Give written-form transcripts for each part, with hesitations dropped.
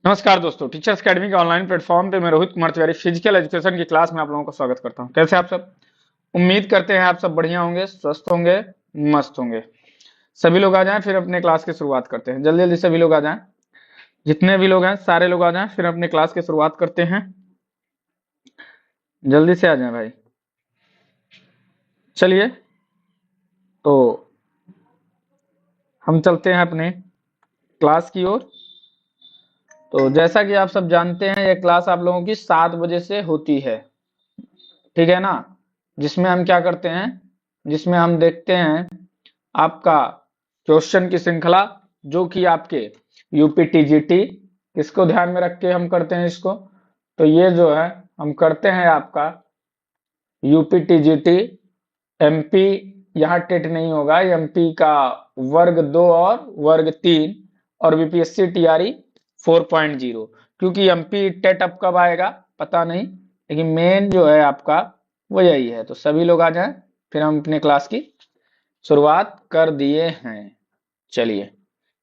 नमस्कार दोस्तों, teachers academy के ऑनलाइन प्लेटफॉर्म पे मैं रोहित कुमार तिवारी फिजिकल एजुकेशन की क्लास में आप लोगों का स्वागत करता हूं। कैसे आप सब? उम्मीद करते हैं आप सब बढ़िया होंगे, स्वस्थ होंगे, मस्त होंगे। सभी लोग आ जाएं, फिर अपने क्लास की शुरुआत करते हैं। जल्दी जल्दी सभी लोग आ जाएं, जितने भी लोग हैं सारे लोग आ जाएं, फिर अपने क्लास की शुरुआत करते हैं। जल्दी से आ जाएं भाई। चलिए, तो हम चलते हैं अपने क्लास की ओर। तो जैसा कि आप सब जानते हैं, यह क्लास आप लोगों की 7 बजे से होती है, ठीक है ना? जिसमें हम क्या करते हैं, जिसमें हम देखते हैं आपका क्वेश्चन की श्रृंखला, जो कि आपके यूपीटीजीटी, किसको ध्यान में रख के हम करते हैं इसको, तो ये जो है हम करते हैं आपका यूपीटीजीटी एमपी। यहाँ टेट नहीं होगा, एमपी का वर्ग 2 और वर्ग 3 और बीपीएससी टीआरई 4.0। क्योंकि एमपी टेट अब कब आएगा पता नहीं, लेकिन मेन जो है आपका वो यही है। तो सभी लोग आ जाएं, फिर हम अपने क्लास की शुरुआत कर दिए हैं। चलिए,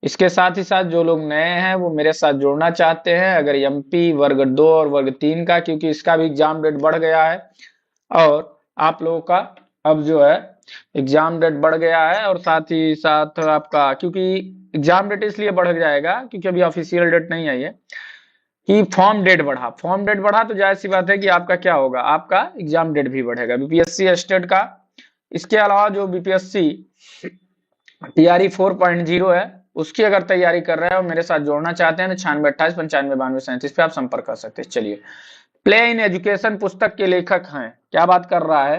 इसके साथ ही साथ जो लोग नए हैं वो मेरे साथ जुड़ना चाहते हैं, अगर एमपी वर्ग 2 और वर्ग 3 का, क्योंकि इसका भी एग्जाम डेट बढ़ गया है और आप लोगों का अब जो है एग्जाम डेट बढ़ गया है। और साथ ही साथ आपका, क्योंकि एग्जाम डेट इसलिए बढ़ जाएगा क्योंकि अभी ऑफिशियल डेट नहीं आई है, कि फॉर्म डेट बढ़ा तो जाहिर सी बात है कि आपका क्या होगा, आपका एग्जाम डेट भी बढ़ेगा बीपीएससी स्टेट का। इसके अलावा जो बीपीएससी टीआरई 4.0 है, उसकी अगर तैयारी कर रहे हैं और मेरे साथ जोड़ना चाहते हैं तो 9628959237 पे आप संपर्क कर सकते हैं। चलिए, प्ले इन एजुकेशन पुस्तक के लेखक हैं, क्या बात कर रहा है?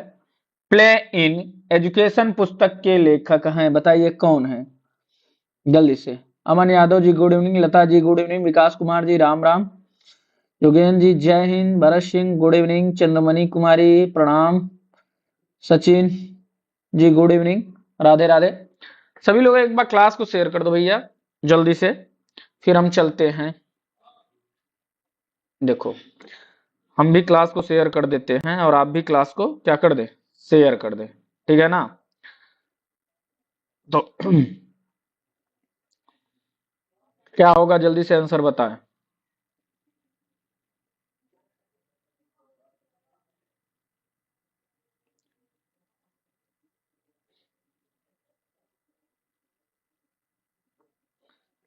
प्ले इन एजुकेशन पुस्तक के लेखक हैं, बताइए कौन है? जल्दी से। अमन Yadav ji good evening, Lata ji good evening, विकास कुमार जी राम राम, योगेंद्र जी जय हिंद, भरत सिंह गुड इवनिंग, चंद्रमणि कुमारी प्रणाम, सचिन जी गुड इवनिंग, राधे राधे। सभी लोग एक बार क्लास को शेयर कर दो भैया, जल्दी से, फिर हम चलते हैं। देखो, हम भी क्लास को शेयर कर देते हैं और आप भी क्लास को क्या कर दे, शेयर कर दे, ठीक है ना? तो क्या होगा, जल्दी से आंसर बताएं।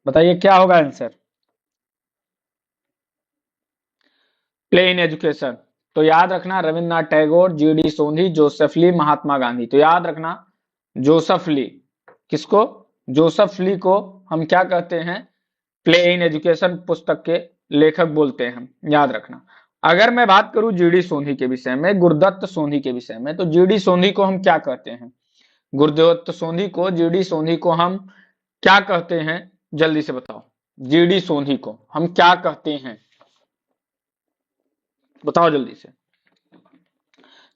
बताइए क्या होगा आंसर। प्ले इन एजुकेशन, तो याद रखना रविन्द्रनाथ टैगोर, जीडी सोंधी, जोसेफ ली, महात्मा गांधी। तो याद रखना जोसेफ ली, किसको? जोसेफ ली को हम क्या कहते हैं? प्ले इन एजुकेशन पुस्तक के लेखक बोलते हैं, याद रखना। अगर मैं बात करूं जीडी सोंधी के विषय में, गुरुदत्त सोंधी के विषय में, तो जीडी सोंधी को हम क्या कहते हैं? गुरुदत्त सोंधी को, जीडी सोंधी को हम क्या कहते हैं? जल्दी से बताओ, जीडी सोंधी को हम क्या कहते हैं? बताओ जल्दी से।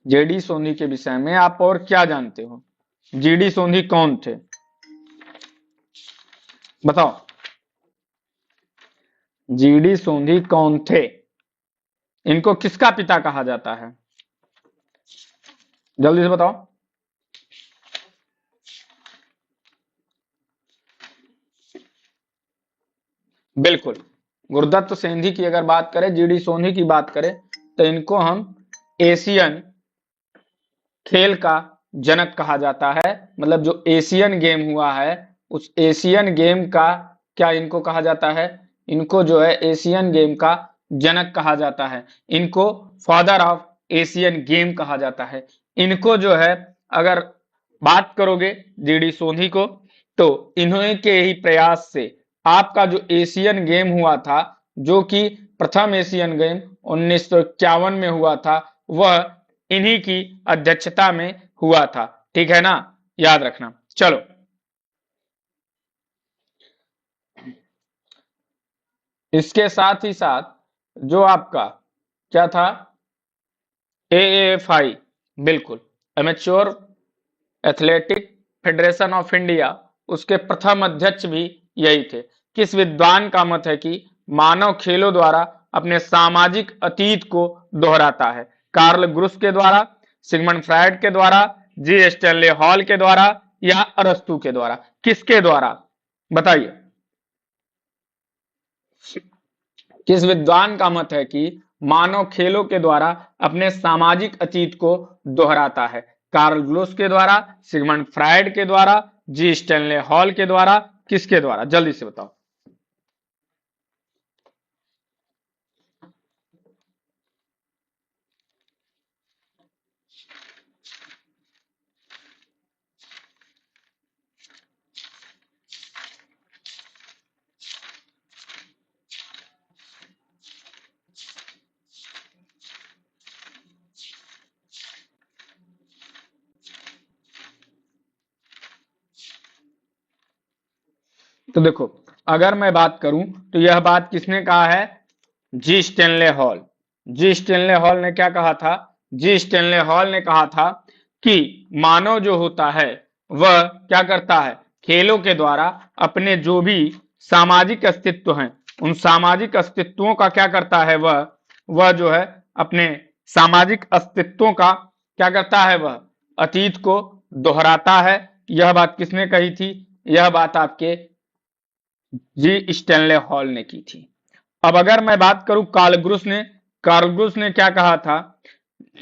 जेडी सोंधी के विषय में आप और क्या जानते हो? जीडी सोंधी कौन थे, बताओ। जीडी सोंधी कौन थे? इनको किसका पिता कहा जाता है? जल्दी से बताओ। बिल्कुल, गुरुदत्त सेंधी की अगर बात करें, जीडी सोंधी की बात करें, तो इनको हम एशियन खेल का जनक कहा जाता है। मतलब जो एशियन गेम हुआ है, उस एशियन गेम का क्या इनको कहा जाता है? इनको जो है एशियन गेम का जनक कहा जाता है। इनको फादर ऑफ एशियन गेम कहा जाता है। इनको जो है, अगर बात करोगे जीडी सोंधी को, तो इन्होंने के ही प्रयास से आपका जो एशियन गेम हुआ था, जो कि प्रथम एशियन गेम 1951 में हुआ था, वह इन्हीं की अध्यक्षता में हुआ था, ठीक है ना? याद रखना। चलो, इसके साथ ही साथ जो आपका क्या था, एएफआई, बिल्कुल, amateur athletic federation of India, उसके प्रथम अध्यक्ष भी यही थे। किस विद्वान का मत है कि मानव खेलों द्वारा अपने सामाजिक अतीत को दोहराता है? कार्ल ग्रुस के द्वारा, सिगमंड फ्रायड के द्वारा, जी स्टैनले हॉल के द्वारा, या अरस्तु के द्वारा? किसके द्वारा, बताइए। किस विद्वान का मत है कि मानव खेलों के द्वारा अपने सामाजिक अतीत को दोहराता है? कार्ल ग्लोस के द्वारा, सिगमंड फ्रायड के द्वारा, जी स्टैनले हॉल के द्वारा, किसके द्वारा? जल्दी से बताओ। तो देखो, अगर मैं बात करूं तो यह बात किसने कहा है? जी स्टेनले हॉल। जी स्टेनले हॉल ने क्या कहा था? जी स्टेनले हॉल ने कहा था कि मानव जो होता है वह क्या करता है? खेलों के द्वारा अपने जो भी सामाजिक अस्तित्व हैं, उन सामाजिक अस्तित्वों का क्या करता है? वह जो है अपने सामाजिक अस्तित्वों का क्या करता है? वह अतीत को दोहराता है। यह बात किसने कही थी? यह बात आपके जी स्टेनले हॉल ने की थी। अब अगर मैं बात करूं कार्ल ग्रुस ने क्या कहा था?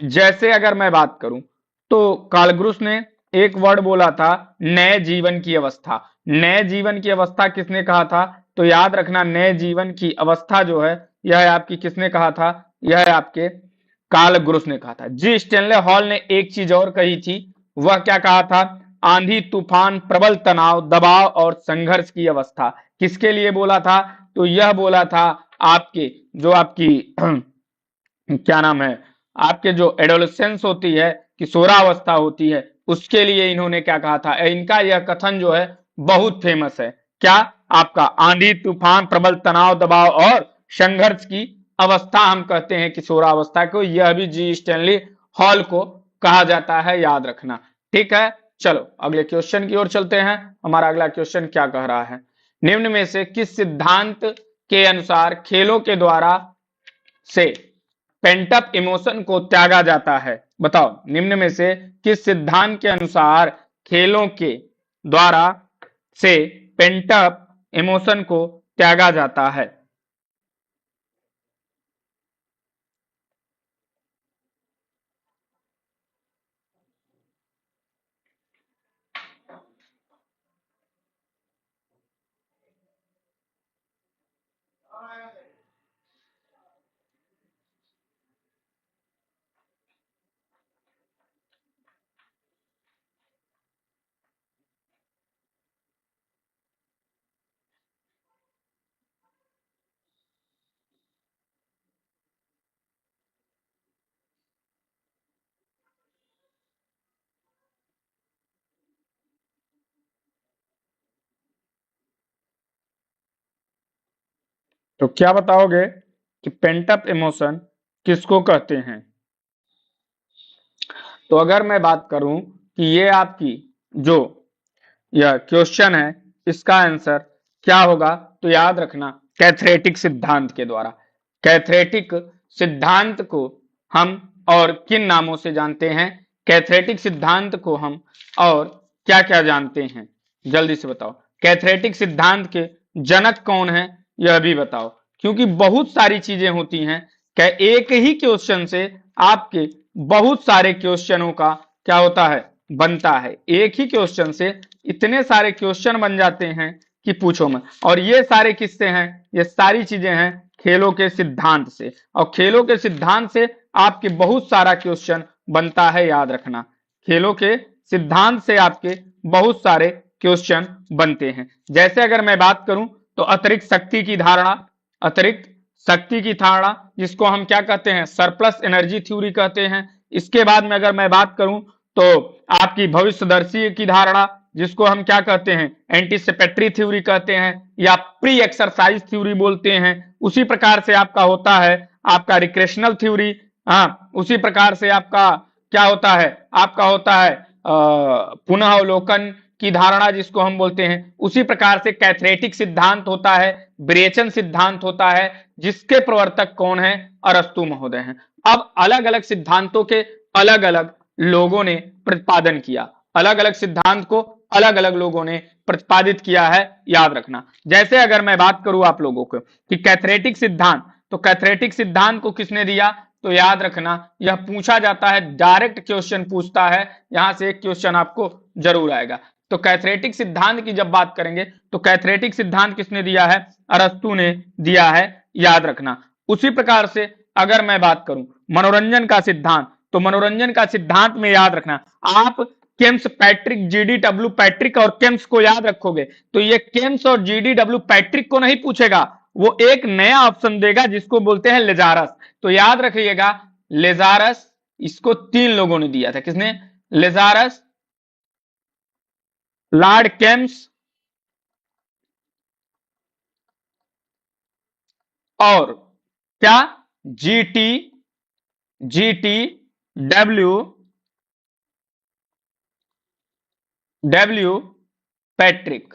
जैसे अगर मैं बात करूं तो कार्ल ग्रुस ने एक वर्ड बोला था, नए जीवन की अवस्था। नए जीवन की अवस्था किसने कहा था? तो याद रखना, नए जीवन की अवस्था जो है यह आपकी किसने कहा था? यह आपके कार्ल ग्रुस ने कहा था। जी स्टेनले हॉल ने एक चीज और कही थी। वह क्या कहा था? आंधी तूफान, प्रबल तनाव, दबाव और संघर्ष की अवस्था। किसके लिए बोला था? तो यह बोला था आपके जो आपकी क्या नाम है, आपके जो एडोलेसेंस होती है, किशोरावस्था होती है, उसके लिए इन्होंने क्या कहा था? इनका यह कथन जो है बहुत फेमस है। क्या? आपका आंधी तूफान, प्रबल तनाव, दबाव और संघर्ष की अवस्था हम कहते हैं किशोरावस्था को। यह भी जी स्टैनली हॉल को कहा जाता है, याद रखना। ठीक है, चलो अगले क्वेश्चन की ओर चलते हैं। हमारा अगला क्वेश्चन क्या कह रहा है? निम्न में से किस सिद्धांत के अनुसार खेलों के द्वारा से पेंटअप इमोशन को त्यागा जाता है? बताओ, निम्न में से किस सिद्धांत के अनुसार खेलों के द्वारा से पेंटअप इमोशन को त्यागा जाता है? तो क्या बताओगे कि पेंटअप इमोशन किसको कहते हैं? तो अगर मैं बात करूं कि ये आपकी जो यह क्वेश्चन है, इसका आंसर क्या होगा? तो याद रखना, कैथरेटिक सिद्धांत के द्वारा। कैथरेटिक सिद्धांत को हम और किन नामों से जानते हैं? कैथरेटिक सिद्धांत को हम और क्या क्या जानते हैं? जल्दी से बताओ। कैथरेटिक सिद्धांत के जनक कौन है, यह भी बताओ, क्योंकि बहुत सारी चीजें होती हैं। क्या एक ही क्वेश्चन से आपके बहुत सारे क्वेश्चनों का क्या होता है? बनता है। एक ही क्वेश्चन से इतने सारे क्वेश्चन बन जाते हैं कि पूछो मत। और ये सारे किससे हैं? ये सारी चीजें हैं खेलों के सिद्धांत से। और खेलों के सिद्धांत से आपके बहुत सारा क्वेश्चन बनता है, याद रखना। खेलों के सिद्धांत से आपके बहुत सारे क्वेश्चन बनते हैं। जैसे अगर मैं बात करूं तो अतिरिक्त शक्ति की धारणा, अतिरिक्त शक्ति की धारणा जिसको हम क्या कहते हैं? सरप्लस एनर्जी थ्योरी कहते हैं। इसके बाद में अगर मैं बात करूं तो आपकी भविष्यदर्शी की धारणा जिसको हम क्या कहते हैं? एंटीसिपेटरी थ्योरी कहते हैं या प्री एक्सरसाइज थ्योरी बोलते हैं। उसी प्रकार से आपका होता है आपका रिक्रेशनल थ्योरी। हाँ, उसी प्रकार से आपका क्या होता है? आपका होता है पुनः अवलोकन की धारणा जिसको हम बोलते हैं। उसी प्रकार से कैथरेटिक सिद्धांत होता है, विरेचन सिद्धांत होता है, जिसके प्रवर्तक कौन है? अरस्तु महोदय हैं। अब अलग अलग सिद्धांतों के अलग अलग लोगों ने प्रतिपादन किया, अलग अलग सिद्धांत को अलग अलग लोगों ने प्रतिपादित किया है, याद रखना। जैसे अगर मैं बात करूं आप लोगों को कि कैथरेटिक सिद्धांत, तो कैथरेटिक सिद्धांत को किसने दिया, तो याद रखना यह पूछा जाता है, डायरेक्ट क्वेश्चन पूछता है, यहां से एक क्वेश्चन आपको जरूर आएगा। तो कैथरेटिक सिद्धांत की जब बात करेंगे तो कैथरेटिक सिद्धांत किसने दिया है, अरस्तु ने दिया है, याद रखना। उसी प्रकार से अगर मैं बात करूं मनोरंजन का सिद्धांत, तो मनोरंजन का सिद्धांत में याद रखना आप Kemps Patrick, GD W Patrick और केम्स को याद रखोगे तो ये केम्स और जीडी डब्ल्यू पैट्रिक को नहीं पूछेगा, वो एक नया ऑप्शन देगा जिसको बोलते हैं लेजारस। तो याद रखिएगा लेजारस, इसको 3 लोगों ने दिया था, किसने, लेजारस, लॉर्ड केम्स और क्या, जीटी जीटी डब्ल्यू पैट्रिक।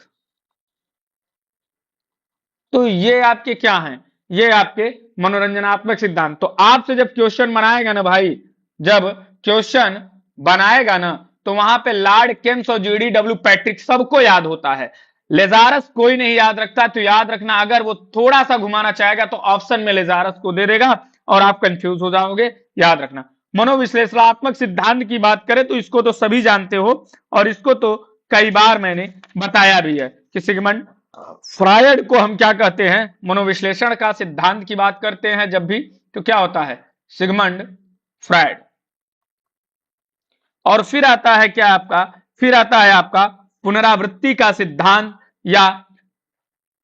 तो ये आपके क्या हैं, ये आपके मनोरंजनात्मक सिद्धांत। तो आपसे जब क्वेश्चन बनाएगा ना भाई, जब क्वेश्चन बनाएगा ना तो वहां पे लॉर्ड केम्स और जीडी डब्ल्यू पैट्रिक सबको याद होता है, लेजारस कोई नहीं याद रखता। तो याद रखना अगर वो थोड़ा सा घुमाना चाहेगा तो ऑप्शन में लेजारस को दे देगा और आप कंफ्यूज हो जाओगे, याद रखना। मनोविश्लेषणात्मक सिद्धांत की बात करें तो इसको तो सभी जानते हो और इसको तो कई बार मैंने बताया भी है कि सिगमंड फ्रायड को हम क्या कहते हैं, मनोविश्लेषण का सिद्धांत की बात करते हैं जब भी तो क्या होता है, सिगमंड फ्रायड। और फिर आता है क्या आपका, फिर आता है आपका पुनरावृत्ति का सिद्धांत या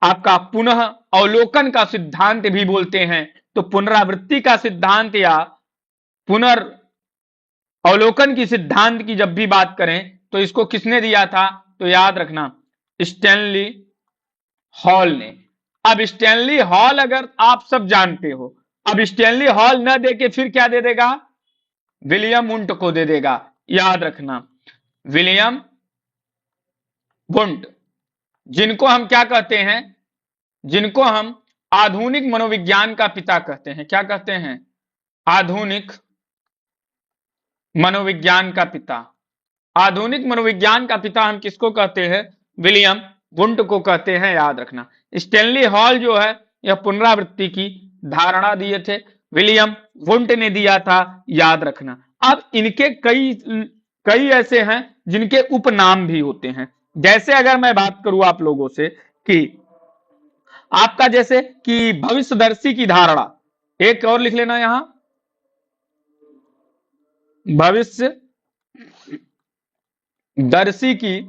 आपका पुनः अवलोकन का सिद्धांत भी बोलते हैं। तो पुनरावृत्ति का सिद्धांत या पुनर्अवलोकन की सिद्धांत की जब भी बात करें तो इसको किसने दिया था, तो याद रखना स्टैनली हॉल ने। अब स्टैनली हॉल अगर आप सब जानते हो, अब स्टैनली हॉल न देके फिर क्या दे देगा, विलियम वुंट को दे देगा, याद रखना विलियम वुंट, जिनको हम क्या कहते हैं, जिनको हम आधुनिक मनोविज्ञान का पिता कहते हैं। क्या कहते हैं, आधुनिक मनोविज्ञान का पिता। आधुनिक मनोविज्ञान का पिता हम किसको कहते हैं, विलियम वुंट को कहते हैं, याद रखना। स्टैनली हॉल जो है यह पुनरावृत्ति की धारणा दिए थे, विलियम वुंट ने दिया था, याद रखना। अब इनके कई ऐसे हैं जिनके उपनाम भी होते हैं। जैसे अगर मैं बात करूं आप लोगों से कि आपका जैसे कि भविष्यदर्शी की धारणा, एक और लिख लेना यहां, भविष्यदर्शी की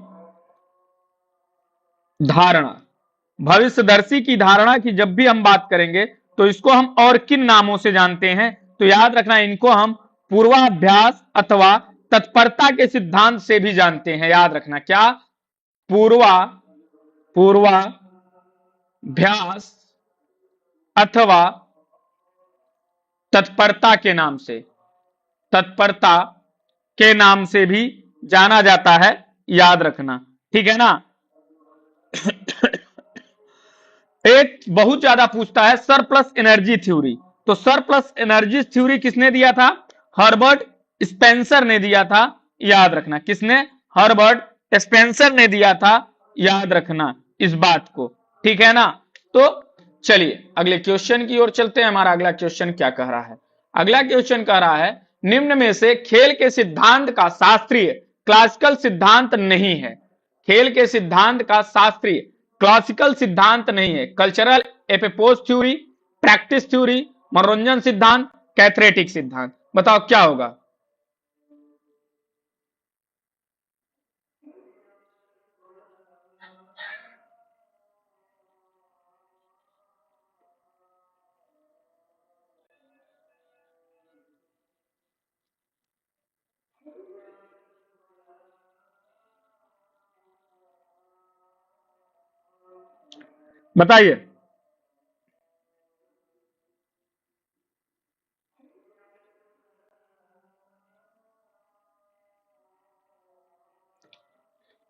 धारणा। भविष्यदर्शी की धारणा की जब भी हम बात करेंगे तो इसको हम और किन नामों से जानते हैं, तो याद रखना इनको हम पूर्वाभ्यास अथवा तत्परता के सिद्धांत से भी जानते हैं, याद रखना क्या, पूर्वाभ्यास अथवा तत्परता के नाम से, तत्परता के नाम से भी जाना जाता है, याद रखना, ठीक है ना। एक बहुत ज्यादा पूछता है सरप्लस एनर्जी थ्योरी। तो सरप्लस एनर्जी थ्योरी किसने दिया था, हर्बर्ट स्पेंसर ने दिया था, याद रखना, किसने, हर्बर्ट स्पेंसर ने दिया था, याद रखना इस बात को, ठीक है ना। तो चलिए अगले क्वेश्चन की ओर चलते हैं। हमारा अगला क्वेश्चन क्या कह रहा है, अगला क्वेश्चन कह रहा है निम्न में से खेल के सिद्धांत का शास्त्रीय क्लासिकल सिद्धांत नहीं है। खेल के सिद्धांत का शास्त्रीय क्लासिकल सिद्धांत नहीं है, कल्चरल एपिपोज थ्योरी, प्रैक्टिस थ्योरी, मनोरंजन सिद्धांत, कैथरेटिक सिद्धांत, बताओ क्या होगा। बताइए।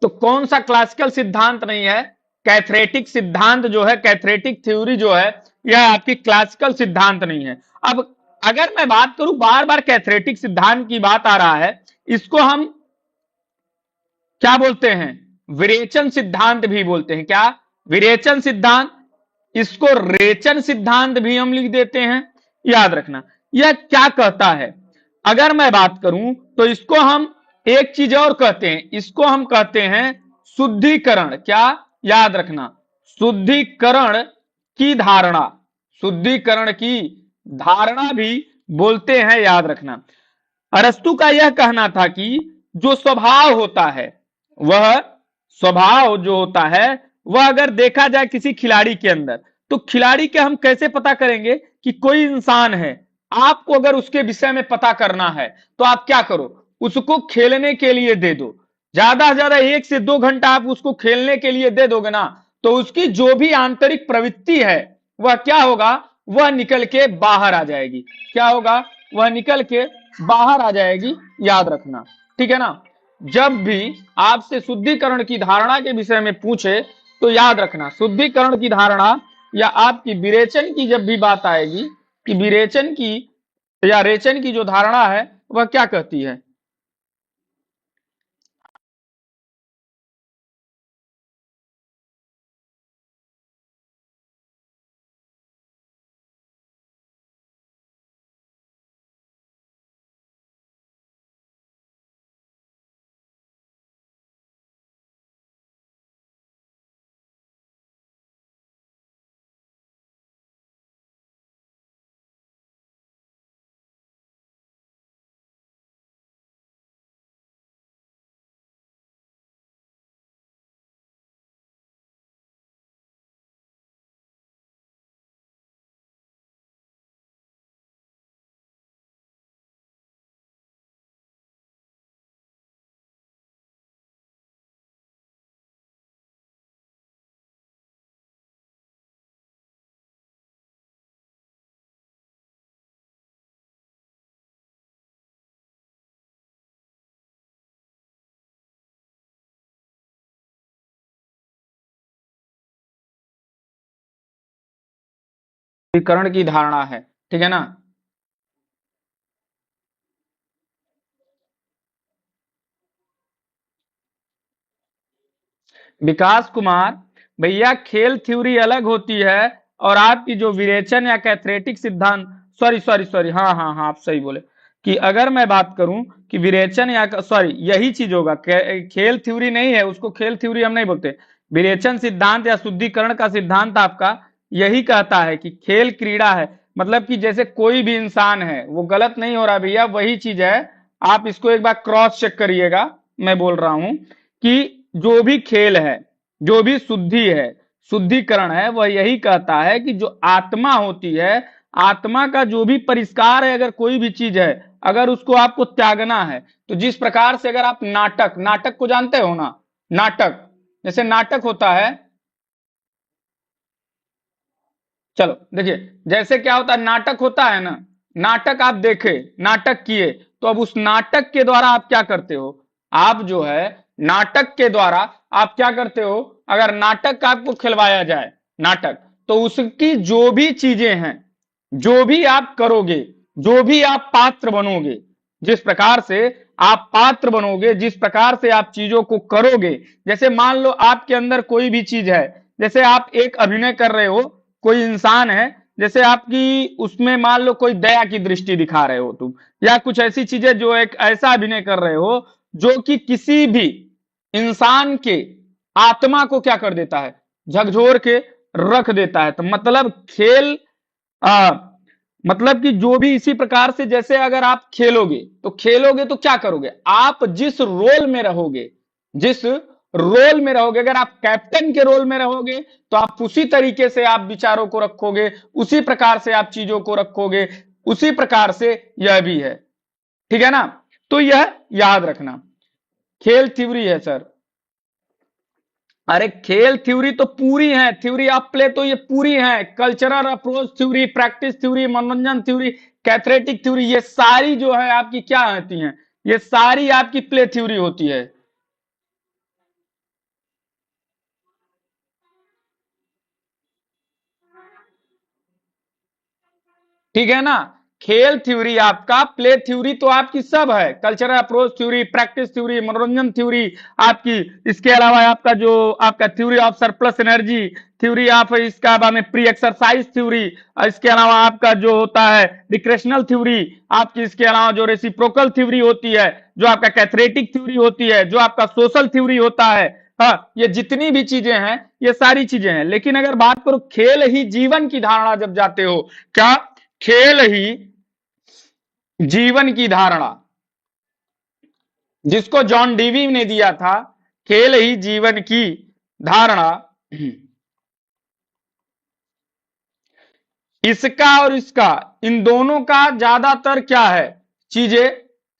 तो कौन सा क्लासिकल सिद्धांत नहीं है, कैथरेटिक सिद्धांत जो है, कैथरेटिक थ्योरी जो है यह आपकी क्लासिकल सिद्धांत नहीं है। अब अगर मैं बात करूं, बार बार कैथरेटिक सिद्धांत की बात आ रहा है, इसको हम क्या बोलते हैं, विरेचन सिद्धांत भी बोलते हैं। क्या? विरेचन सिद्धांत। इसको रेचन सिद्धांत भी हम लिख देते हैं। याद रखना यह क्या कहता है। अगर मैं बात करूं तो इसको हम एक चीज और कहते हैं, इसको हम कहते हैं शुद्धिकरण। क्या? याद रखना, शुद्धिकरण की धारणा, शुद्धिकरण की धारणा भी बोलते हैं। याद रखना, अरस्तु का यह कहना था कि जो स्वभाव होता है, वह स्वभाव जो होता है, वह अगर देखा जाए किसी खिलाड़ी के अंदर, तो खिलाड़ी के हम कैसे पता करेंगे कि कोई इंसान है। आपको अगर उसके विषय में पता करना है तो आप क्या करो, उसको खेलने के लिए दे दो। ज्यादा से ज्यादा 1 से 2 घंटा आप उसको खेलने के लिए दे दोगे ना, तो उसकी जो भी आंतरिक प्रवृत्ति है वह क्या होगा, वह निकल के बाहर आ जाएगी। क्या होगा? वह निकल के बाहर आ जाएगी। याद रखना, ठीक है ना। जब भी आपसे शुद्धिकरण की धारणा के विषय में पूछे तो याद रखना, शुद्धिकरण की धारणा या आपकी विरेचन की जब भी बात आएगी कि विरेचन की या रेचन की जो धारणा है वह क्या कहती है। शुद्धिकरण की धारणा है, ठीक है ना। विकास कुमार, भैया खेल थ्योरी अलग होती है और आपकी जो विरेचन या कैथरेटिक सिद्धांत, सॉरी सॉरी सॉरी, हाँ हाँ हाँ, आप सही बोले कि अगर मैं बात करूं कि विरेचन या सॉरी यही चीज होगा, खेल थ्योरी नहीं है, उसको खेल थ्योरी हम नहीं बोलते। विरेचन सिद्धांत या शुद्धिकरण का सिद्धांत आपका यही कहता है कि खेल क्रीड़ा है, मतलब कि जैसे कोई भी इंसान है, वो गलत नहीं हो रहा भैया, वही चीज है। आप इसको एक बार क्रॉस चेक करिएगा। मैं बोल रहा हूं कि जो भी खेल है, जो भी शुद्धि है, शुद्धिकरण है, वह यही कहता है कि जो आत्मा होती है, आत्मा का जो भी परिष्कार है, अगर कोई भी चीज है, अगर उसको आपको त्यागना है, तो जिस प्रकार से अगर आप नाटक, नाटक को जानते हो ना, नाटक, जैसे नाटक होता है, चलो देखिए, जैसे क्या होता है, नाटक होता है ना, नाटक आप देखे, नाटक किए, तो अब उस नाटक के द्वारा आप क्या करते हो, आप जो है नाटक के द्वारा आप क्या करते हो, अगर नाटक आपको खिलवाया जाए, नाटक, तो उसकी जो भी चीजें हैं, जो भी आप करोगे, जो भी आप पात्र बनोगे, जिस प्रकार से आप पात्र बनोगे, जिस प्रकार से आप चीजों को करोगे, जैसे मान लो आपके अंदर कोई भी चीज है, जैसे आप एक अभिनय कर रहे हो, कोई इंसान है, जैसे आपकी उसमें मान लो कोई दया की दृष्टि दिखा रहे हो तुम, या कुछ ऐसी चीजें, जो एक ऐसा अभिनय कर रहे हो जो कि किसी भी इंसान के आत्मा को क्या कर देता है, झकझोर के रख देता है। तो मतलब खेल, आ, मतलब कि जो भी इसी प्रकार से, जैसे अगर आप खेलोगे, तो खेलोगे तो क्या करोगे, आप जिस रोल में रहोगे, जिस रोल में रहोगे, अगर आप कैप्टन के रोल में रहोगे, तो आप उसी तरीके से आप विचारों को रखोगे, उसी प्रकार से आप चीजों को रखोगे, उसी प्रकार से यह भी है, ठीक है ना। तो यह याद रखना, खेल थ्योरी है सर। अरे खेल थ्योरी तो पूरी है, थ्योरी ऑफ प्ले तो ये पूरी है, cultural approach theory, practice theory, मनोरंजन थ्योरी, कैथरेटिक थ्योरी, ये सारी जो है आपकी क्या होती हैं, ये सारी आपकी प्ले थ्योरी होती है, ठीक है ना। खेल थ्योरी आपका, प्ले थ्योरी तो आपकी सब है, cultural approach theory, practice theory, मनोरंजन थ्योरी आपकी, इसके अलावा आपका जो आपका theory of surplus energy, theory of इसका बाद में प्री एक्सरसाइज थ्योरी, इसके अलावा आपका जो होता है रिक्रेशनल थ्योरी आपकी, इसके अलावा जो रेसिप्रोकल थ्योरी होती है, जो आपका कैथरेटिक थ्योरी होती है, जो आपका सोशल थ्योरी होता है, हाँ, ये जितनी भी चीजें हैं ये सारी चीजें हैं। लेकिन अगर बात करो खेल ही जीवन की धारणा जब जाते हो, क्या खेल ही जीवन की धारणा, जिसको जॉन डीवी ने दिया था, खेल ही जीवन की धारणा, इसका और इसका, इन दोनों का ज्यादातर क्या है, चीजें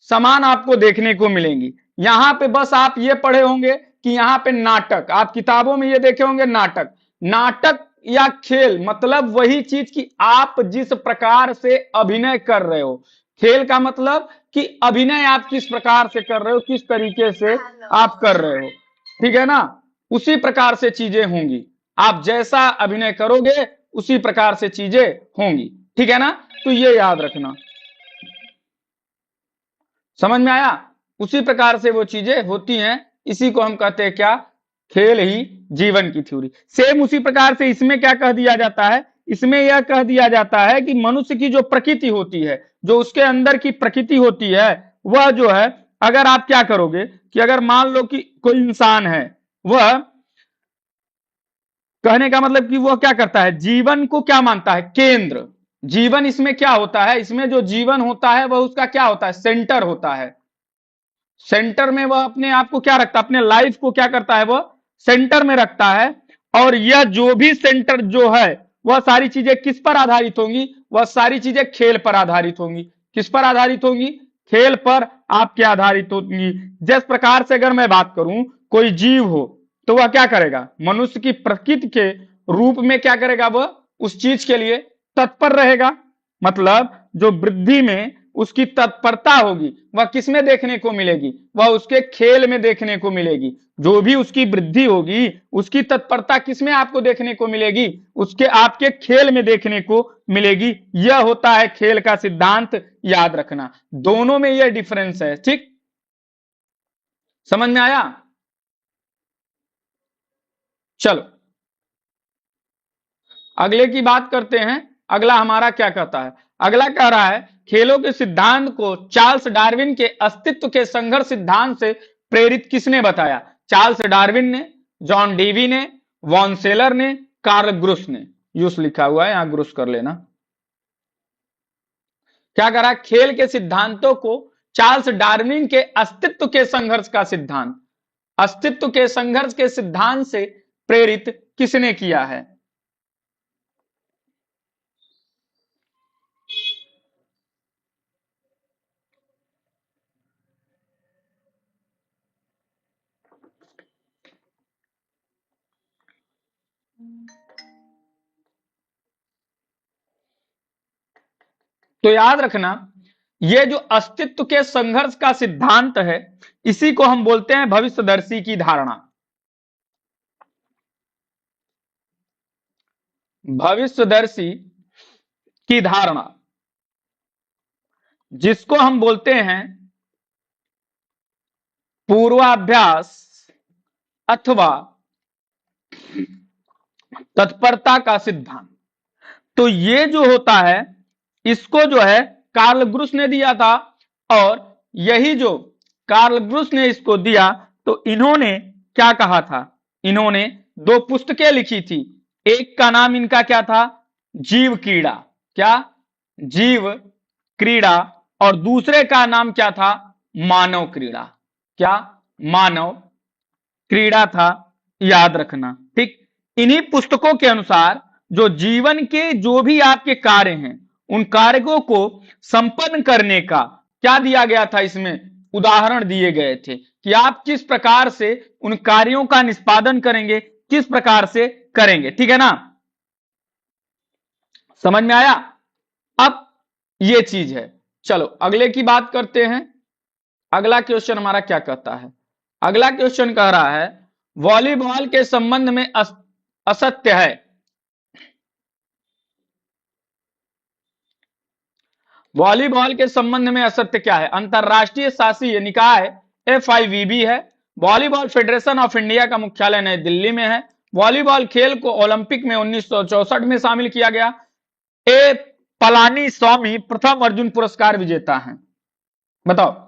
समान आपको देखने को मिलेंगी। यहां पे बस आप ये पढ़े होंगे कि यहां पे नाटक, आप किताबों में ये देखे होंगे नाटक, नाटक या खेल मतलब वही चीज कि आप जिस प्रकार से अभिनय कर रहे हो, खेल का मतलब कि अभिनय आप किस प्रकार से कर रहे हो, किस तरीके से आप कर रहे हो, ठीक है ना, उसी प्रकार से चीजें होंगी, आप जैसा अभिनय करोगे उसी प्रकार से चीजें होंगी, ठीक है ना, तो ये याद रखना, समझ में आया, उसी प्रकार से वो चीजें होती हैं, इसी को हम कहते हैं क्या, खेल ही जीवन की थ्योरी। सेम उसी प्रकार से इसमें क्या कह दिया जाता है, इसमें यह कह दिया जाता है कि मनुष्य की जो प्रकृति होती है, जो उसके अंदर की प्रकृति होती है, वह जो है, अगर आप क्या करोगे कि अगर मान लो कि कोई इंसान है, वह कहने का मतलब कि वह क्या करता है, जीवन को क्या मानता है, केंद्र, जीवन इसमें क्या होता है, इसमें जो जीवन होता है वह उसका क्या होता है, सेंटर होता है, सेंटर में वह अपने आप को क्या रखता है, अपने लाइफ को क्या करता है, वह सेंटर में रखता है, और यह जो भी सेंटर जो है वह सारी चीजें किस पर आधारित होंगी, वह सारी चीजें खेल पर आधारित होंगी, किस पर आधारित होंगी, खेल पर आपके आधारित होंगी। जिस प्रकार से अगर मैं बात करूं, कोई जीव हो तो वह क्या करेगा, मनुष्य की प्रकृति के रूप में क्या करेगा, वह उस चीज के लिए तत्पर रहेगा, मतलब जो वृद्धि में उसकी तत्परता होगी वह किसमें देखने को मिलेगी, वह उसके खेल में देखने को मिलेगी, जो भी उसकी वृद्धि होगी उसकी तत्परता किसमें आपको देखने को मिलेगी, उसके आपके खेल में देखने को मिलेगी। यह होता है खेल का सिद्धांत, याद रखना, दोनों में यह डिफरेंस है, ठीक, समझ में आया। चलो अगले की बात करते हैं, अगला हमारा क्या कहता है, अगला कह रहा है खेलों के सिद्धांत को चार्ल्स डार्विन के अस्तित्व के संघर्ष सिद्धांत से प्रेरित किसने बताया, चार्ल्स डार्विन ने, जॉन डीवी ने, वॉन सेलर ने, कार्ल ग्रुस ने, यूस लिखा हुआ है यहां, ग्रुस कर लेना। क्या कह रहा है, खेल के सिद्धांतों को चार्ल्स डार्विन के अस्तित्व के संघर्ष का सिद्धांत, अस्तित्व के संघर्ष के सिद्धांत से प्रेरित किसने किया है, तो याद रखना ये जो अस्तित्व के संघर्ष का सिद्धांत है, इसी को हम बोलते हैं भविष्यदर्शी की धारणा, भविष्यदर्शी की धारणा, जिसको हम बोलते हैं पूर्वाभ्यास अथवा तत्परता का सिद्धांत। तो ये जो होता है, इसको जो है कार्ल ग्रुस ने दिया था, और यही जो कार्ल ग्रुस ने इसको दिया, तो इन्होंने क्या कहा था, इन्होंने दो पुस्तकें लिखी थी, एक का नाम इनका क्या था, जीव क्रीड़ा, क्या, जीव क्रीड़ा, और दूसरे का नाम क्या था, मानव क्रीड़ा, क्या, मानव क्रीड़ा था, याद रखना, ठीक। इन्हीं पुस्तकों के अनुसार जो जीवन के जो भी आपके कार्य हैं, उन कार्यों को संपन्न करने का क्या दिया गया था, इसमें उदाहरण दिए गए थे कि आप किस प्रकार से उन कार्यों का निष्पादन करेंगे, किस प्रकार से करेंगे, ठीक है ना, समझ में आया। अब ये चीज है, चलो अगले की बात करते हैं। अगला क्वेश्चन हमारा क्या कहता है, अगला क्वेश्चन कह रहा है वॉलीबॉल के संबंध में असत्य है, वॉलीबॉल के संबंध में असत्य क्या है? अंतरराष्ट्रीय शासीय निकाय FIVB है। वॉलीबॉल फेडरेशन ऑफ इंडिया का मुख्यालय नई दिल्ली में है। वॉलीबॉल खेल को ओलंपिक में 1964 में शामिल किया गया। ए पलानी स्वामी प्रथम अर्जुन पुरस्कार विजेता हैं। बताओ।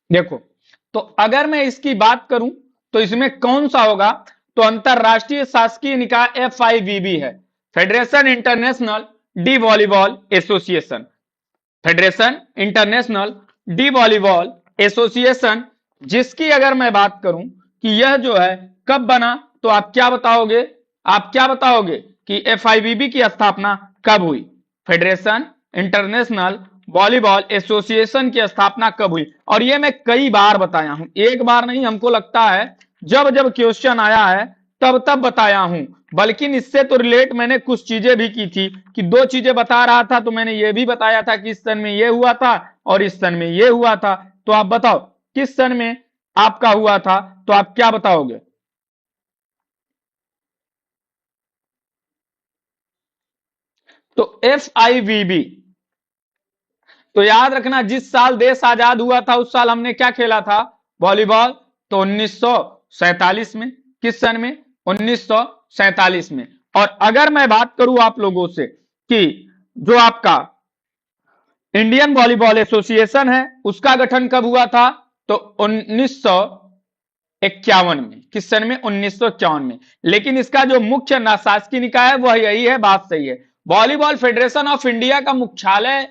देखो, तो अगर मैं इसकी बात करूं तो इसमें कौन सा होगा? तो अंतरराष्ट्रीय शासकीय निकाय FIVB है, federation international D volleyball association. Federation international D volleyball association, जिसकी अगर मैं बात करूं कि यह जो है कब बना, तो आप क्या बताओगे? आप क्या बताओगे कि FIVB की स्थापना कब हुई? फेडरेशन इंटरनेशनल वॉलीबॉल एसोसिएशन की स्थापना कब हुई? और ये मैं कई बार बताया हूं, एक बार नहीं, हमको लगता है जब जब क्वेश्चन आया है तब तब बताया हूं। बल्कि इससे तो रिलेट मैंने कुछ चीजें भी की थी कि दो चीजें बता रहा था, तो मैंने ये भी बताया था कि इस सन में ये हुआ था और इस सन में ये हुआ था। तो आप बताओ किस सन में आपका हुआ था, तो आप क्या बताओगे? तो FIVB, तो याद रखना जिस साल देश आजाद हुआ था उस साल हमने क्या खेला था? वॉलीबॉल। तो 1947 में। किस सन में? 1947 में। और अगर मैं बात करूं आप लोगों से कि जो आपका इंडियन वॉलीबॉल एसोसिएशन है उसका गठन कब हुआ था, तो 1951 में। किस सन में? 1951 में। लेकिन इसका जो मुख्य शासकीय निकाय है वह यही है, बात सही है। वॉलीबॉल फेडरेशन ऑफ इंडिया का मुख्यालय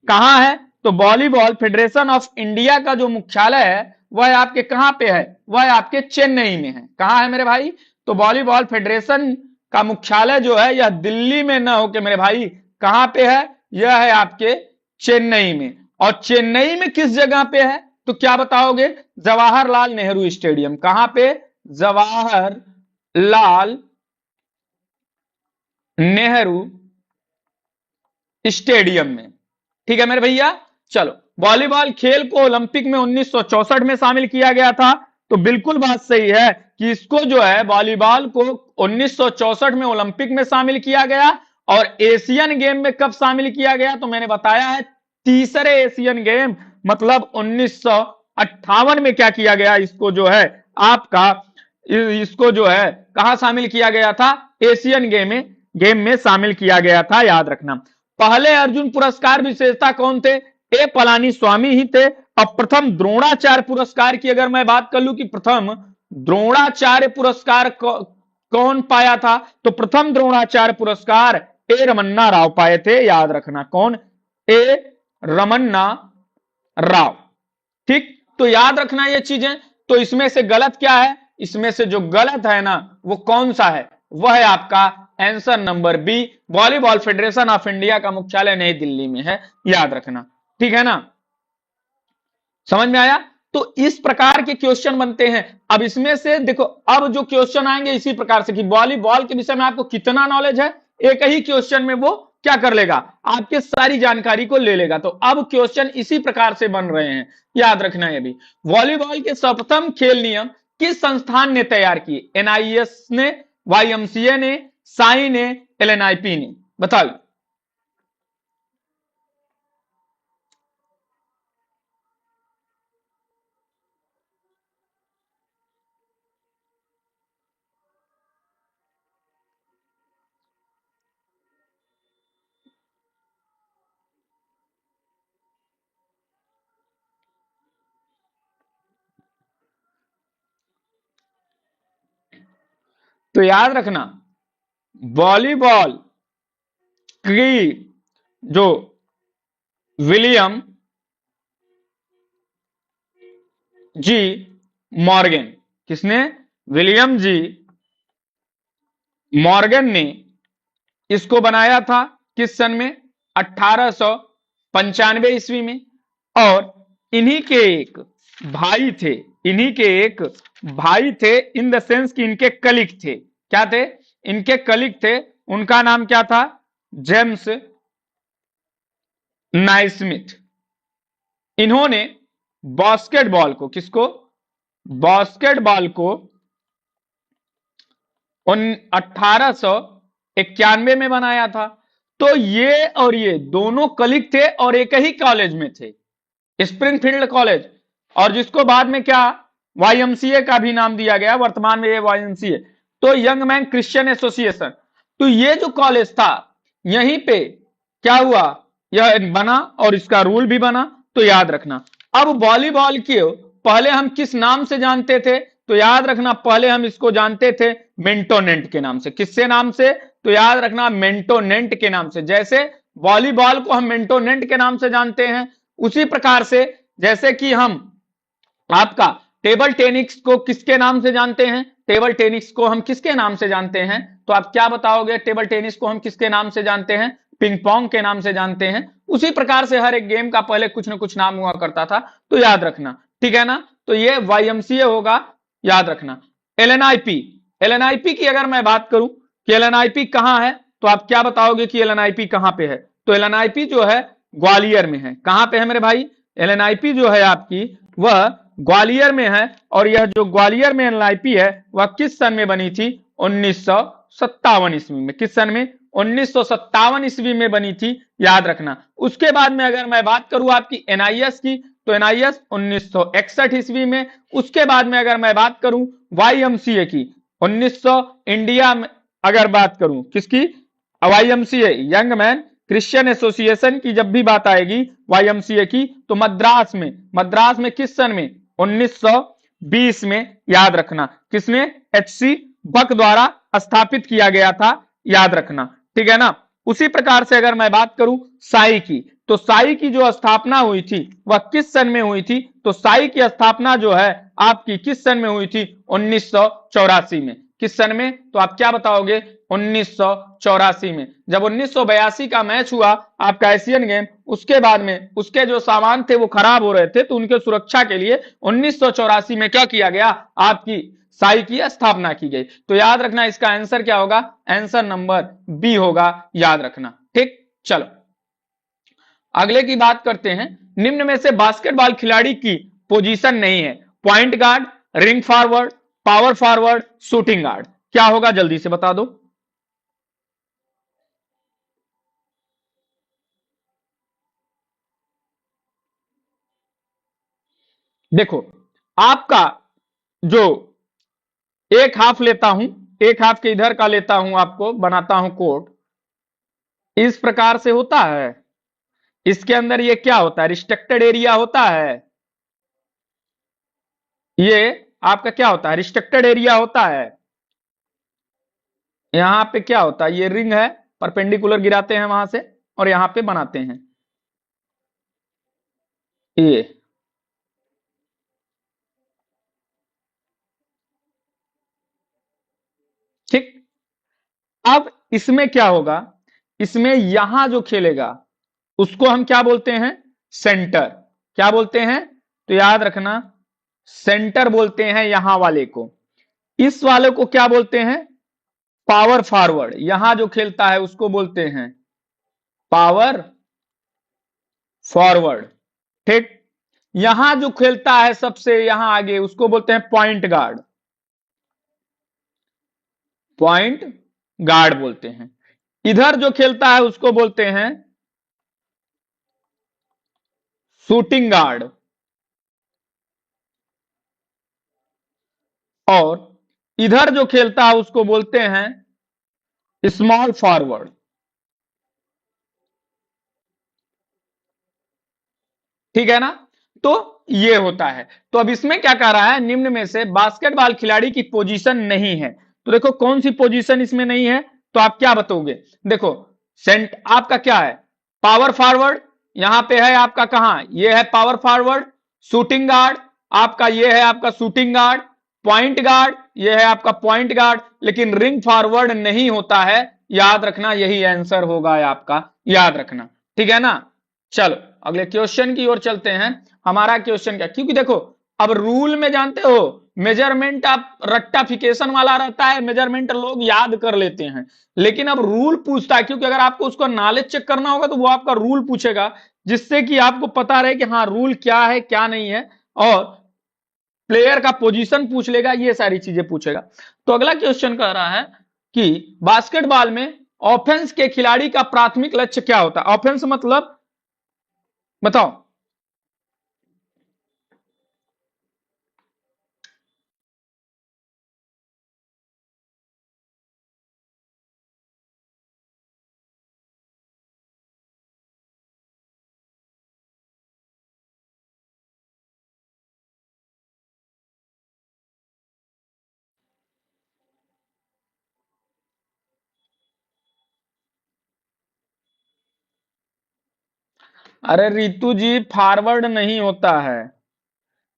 कहां है? तो वॉलीबॉल फेडरेशन ऑफ इंडिया का जो मुख्यालय है वह आपके कहां पे है? वह आपके चेन्नई में है। कहां है मेरे भाई? तो वॉलीबॉल फेडरेशन का मुख्यालय जो है यह दिल्ली में न होके मेरे भाई कहां पे है? यह है आपके चेन्नई में। और चेन्नई में किस जगह पे है? तो क्या बताओगे? जवाहरलाल नेहरू स्टेडियम। कहां पे? जवाहरलाल नेहरू स्टेडियम में। ठीक है मेरे भैया। चलो, वॉलीबॉल खेल को ओलंपिक में 1964 में शामिल किया गया था। तो बिल्कुल बात सही है कि इसको जो है वॉलीबॉल को 1964 में ओलंपिक में शामिल किया गया। और एशियन गेम में कब शामिल किया गया? तो मैंने बताया है तीसरे एशियन गेम, मतलब 1958 में क्या किया गया? इसको जो है आपका इसको जो है कहां शामिल किया गया था? एशियन गेम में शामिल किया गया था, याद रखना। पहले अर्जुन पुरस्कार विजेता कौन थे? ए पलानी स्वामी ही थे। अब प्रथम द्रोणाचार्य पुरस्कार की अगर मैं बात कर लूं कि प्रथम द्रोणाचार्य पुरस्कार कौन पाया था, तो प्रथम द्रोणाचार्य पुरस्कार ए रमन्ना राव पाए थे, याद रखना। कौन? ए रमन्ना राव। ठीक, तो याद रखना ये चीजें। तो इसमें से गलत क्या है? इसमें से जो गलत है ना वो कौन सा है? वह है आपका answer number B, Volleyball Federation of India का मुख्यालय नई दिल्ली में है, याद रखना। ठीक है ना? समझ में आया? तो इस प्रकार के क्वेश्चन बनते हैं। अब इसमें से देखो, अब जो क्वेश्चन आएंगे इसी प्रकार से कि वॉलीबॉल के विषय में आपको कितना नॉलेज है, एक ही क्वेश्चन में वो क्या कर लेगा? आपके सारी जानकारी को ले लेगा। तो अब क्वेश्चन इसी प्रकार से बन रहे हैं, याद रखना है। भी वॉलीबॉल के सर्वप्रथम खेल नियम किस संस्थान ने तैयार किए? NIS ने, YMCA ने, साई ने, LNIP ने? बताओ। तो याद रखना वॉलीबॉल की जो विलियम जी मॉर्गन। किसने? विलियम जी मॉर्गन ने इसको बनाया था। किस सन में? 1895 ईस्वी में। और इन्हीं के एक भाई थे, इन्हीं के एक भाई थे, इन द सेंस कि इनके कलीग थे। क्या थे? इनके कलीग थे। उनका नाम क्या था? James Naismith. इन्होंने बास्केटबॉल को, किसको? बास्केटबॉल को 1891 में बनाया था। तो ये और ये दोनों कलीग थे और एक ही कॉलेज में थे, स्प्रिंगफील्ड कॉलेज, और जिसको बाद में क्या वाईएमसीए का भी नाम दिया गया, वर्तमान में ये वाईएमसीए। तो यंग मैन क्रिश्चियन एसोसिएशन। तो ये जो कॉलेज था, यहीं पे क्या हुआ, यह बना और इसका रूल भी बना। तो याद रखना। अब वॉलीबॉल के पहले हम किस नाम से जानते थे? तो याद रखना, पहले हम इसको जानते थे मेंटोनेंट के नाम से। किससे नाम से? तो याद रखना, मेंटोनेंट के नाम से। जैसे वॉलीबॉल को हम मेंटोनेंट के नाम से जानते हैं, उसी प्रकार से जैसे कि हम आपका टेबल टेनिस को किसके नाम से जानते हैं? टेबल टेनिस को हम किसके नाम से जानते हैं? तो आप क्या बताओगे? टेबल टेनिस को हम किसके नाम से जानते हैं? पिंग पोंग के नाम से जानते हैं। उसी प्रकार से हर एक गेम का पहले कुछ ना कुछ नाम हुआ करता था। तो याद रखना, ठीक है ना? तो ये वाईएमसीए होगा, याद रखना। एलएनआईपी, एलएनआईपी की अगर मैं बात करूं कि एलएनआईपी कहां है, तो आप क्या बताओगे कि एलएनआईपी कहां पे है? तो एलएनआईपी जो है ग्वालियर में है। कहां पे है मेरे भाई? एलएनआईपी जो है आपकी वह ग्वालियर में है। और यह जो ग्वालियर में एलएनआईपी है वह किस सन में बनी थी? 1957 ईस्वी में। किस सन में? 1957 ईस्वी में बनी थी, याद रखना। उसके बाद में अगर मैं बात करूं आपकी एनआईएस की, तो एनआईएस 1961 ईस्वी में। उसके बाद में अगर मैं बात करूं वाईएमसीए की, 1900 इंडिया में अगर बात करूं किसकी? YMCA young man Christian association की जब भी बात आएगी वाईएमसीए की, तो मद्रास में किस सन में? 1920 में, याद रखना। किसने? एचसी बक द्वारा स्थापित किया गया था, याद रखना, ठीक है ना? उसी प्रकार से अगर मैं बात करूं साई की, तो साई की जो स्थापना हुई थी वह किस सन में हुई थी? तो साई की स्थापना जो है आपकी किस सन में हुई थी? 1984 में। किस सन में? तो आप क्या बताओगे? 1984 में। जब 1982 का मैच हुआ आपका एशियन गेम, उसके बाद में उसके जो सामान थे वो खराब हो रहे थे, तो उनके सुरक्षा के लिए 1984 में क्या किया गया? आपकी साई की स्थापना की गई। तो याद रखना, इसका आंसर क्या होगा? आंसर नंबर बी होगा, याद रखना, ठीक। चलो अगले की बात करते हैं। निम्न में से बास्केटबॉल खिलाड़ी की पोजीशन नहीं है। Point guard, ring forward, power forward, shooting guard. क्या होगा? जल्दी से बता दो। देखो, आपका जो एक हाफ लेता हूं, एक हाफ के इधर का लेता हूं, आपको बनाता हूं कोर्ट, इस प्रकार से होता है। इसके अंदर ये क्या होता है? रिस्ट्रिक्टेड एरिया होता है। ये आपका क्या होता है? रिस्ट्रिक्टेड एरिया होता है। यहां पे क्या होता है? ये रिंग है, परपेंडिकुलर गिराते हैं वहां से और यहां पे बनाते हैं ये। ठीक। अब इसमें क्या होगा? इसमें यहां जो खेलेगा उसको हम क्या बोलते हैं? सेंटर। क्या बोलते हैं? तो याद रखना, सेंटर बोलते हैं यहां वाले को। इस वाले को क्या बोलते हैं? Power forward. यहां जो खेलता है उसको बोलते हैं पावर फॉरवर्ड, ठीक। यहां जो खेलता है सबसे यहां आगे उसको बोलते हैं पॉइंट गार्ड। पॉइंट गार्ड बोलते हैं। इधर जो खेलता है उसको बोलते हैं शूटिंग गार्ड। और इधर जो खेलता है उसको बोलते हैं स्मॉल फॉरवर्ड। ठीक है ना? तो ये होता है। तो अब इसमें क्या कह रहा है? निम्न में से बास्केटबॉल खिलाड़ी की पोजीशन नहीं है। तो देखो कौन सी पोजीशन इसमें नहीं है, तो आप क्या बताओगे? देखो सेंट आपका क्या है? Power forward. यहां पे है आपका, कहां ये है? Power forward. शूटिंग गार्ड आपका ये है आपका शूटिंग गार्ड, पॉइंट गार्ड, ये है आपका पॉइंट गार्ड, लेकिन रिंग फॉरवर्ड नहीं होता है। याद रखना, यही आंसर होगा आपका, याद रखना, ठीक है ना। चलो अगले क्वेश्चन की ओर चलते हैं। हमारा क्वेश्चन क्या, क्योंकि देखो अब रूल में जानते हो मेजरमेंट आप रट्टाफिकेशन वाला रहता है, मेजरमेंट लोग याद कर लेते हैं, लेकिन अब रूल पूछता है, क्योंकि अगर आपको उसको नॉलेज चेक करना होगा तो वो आपका रूल पूछेगा, जिससे कि आपको पता रहे कि हाँ रूल क्या है क्या नहीं है, और प्लेयर का पोजीशन पूछ लेगा, ये सारी चीजें पूछेगा। तो अगला क्वेश्चन कह रहा है कि बास्केटबॉल में ऑफेंस के खिलाड़ी का प्राथमिक लक्ष्य क्या होता है। ऑफेंस मतलब बताओ। अरे रितु जी, फॉरवर्ड नहीं होता है।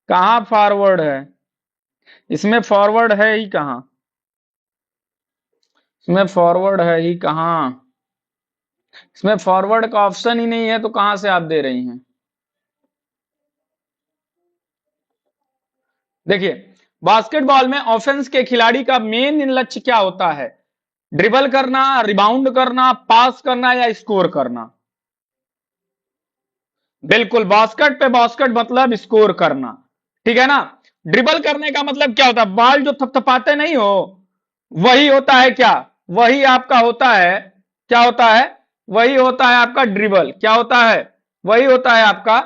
कहाँ फॉरवर्ड है, इसमें फॉरवर्ड है ही कहाँ, इसमें फॉरवर्ड है ही कहाँ, इसमें फॉरवर्ड का ऑप्शन ही नहीं है, तो कहां से आप दे रही हैं। देखिए बास्केटबॉल में ऑफेंस के खिलाड़ी का मेन लक्ष्य क्या होता है, ड्रिबल करना, रिबाउंड करना, पास करना या स्कोर करना। बिल्कुल, बास्केट पे बास्केट मतलब स्कोर करना, ठीक है ना। ड्रिबल करने का मतलब क्या होता है, बॉल जो थपथपाते नहीं हो, वही होता है क्या, वही आपका होता है, क्या होता है, वही होता है आपका ड्रिबल, क्या होता है, वही होता है आपका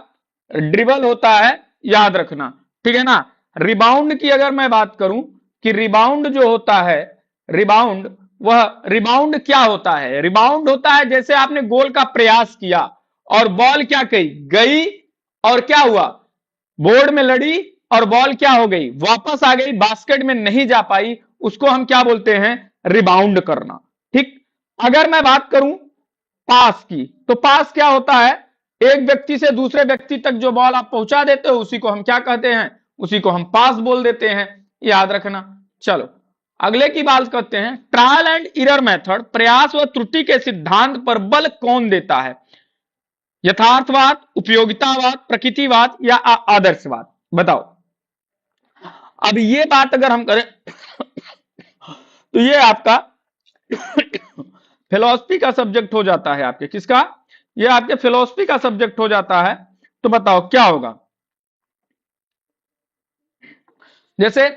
ड्रिबल होता है, याद रखना, ठीक है ना। रिबाउंड की अगर मैं बात करूं कि रिबाउंड जो होता है, रिबाउंड, वह रिबाउंड क्या होता है, रिबाउंड होता है जैसे आपने गोल का प्रयास किया और बॉल क्या कही गई, और क्या हुआ, बोर्ड में लड़ी और बॉल क्या हो गई, वापस आ गई, बास्केट में नहीं जा पाई, उसको हम क्या बोलते हैं, रिबाउंड करना, ठीक। अगर मैं बात करूं पास की, तो पास क्या होता है, एक व्यक्ति से दूसरे व्यक्ति तक जो बॉल आप पहुंचा देते हो उसी को हम क्या कहते हैं, उसी को हम पास बोल देते हैं, याद रखना। चलो अगले की बात करते हैं, ट्रायल एंड एरर मेथड, प्रयास व त्रुटि के सिद्धांत पर बल कौन देता है, यथार्थवाद, उपयोगितावाद, प्रकृतिवाद या आदर्शवाद, बताओ। अब ये बात अगर हम करें तो ये आपका फिलॉसफी का सब्जेक्ट हो जाता है आपके, किसका, ये आपके फिलॉसफी का सब्जेक्ट हो जाता है। तो बताओ क्या होगा, जैसे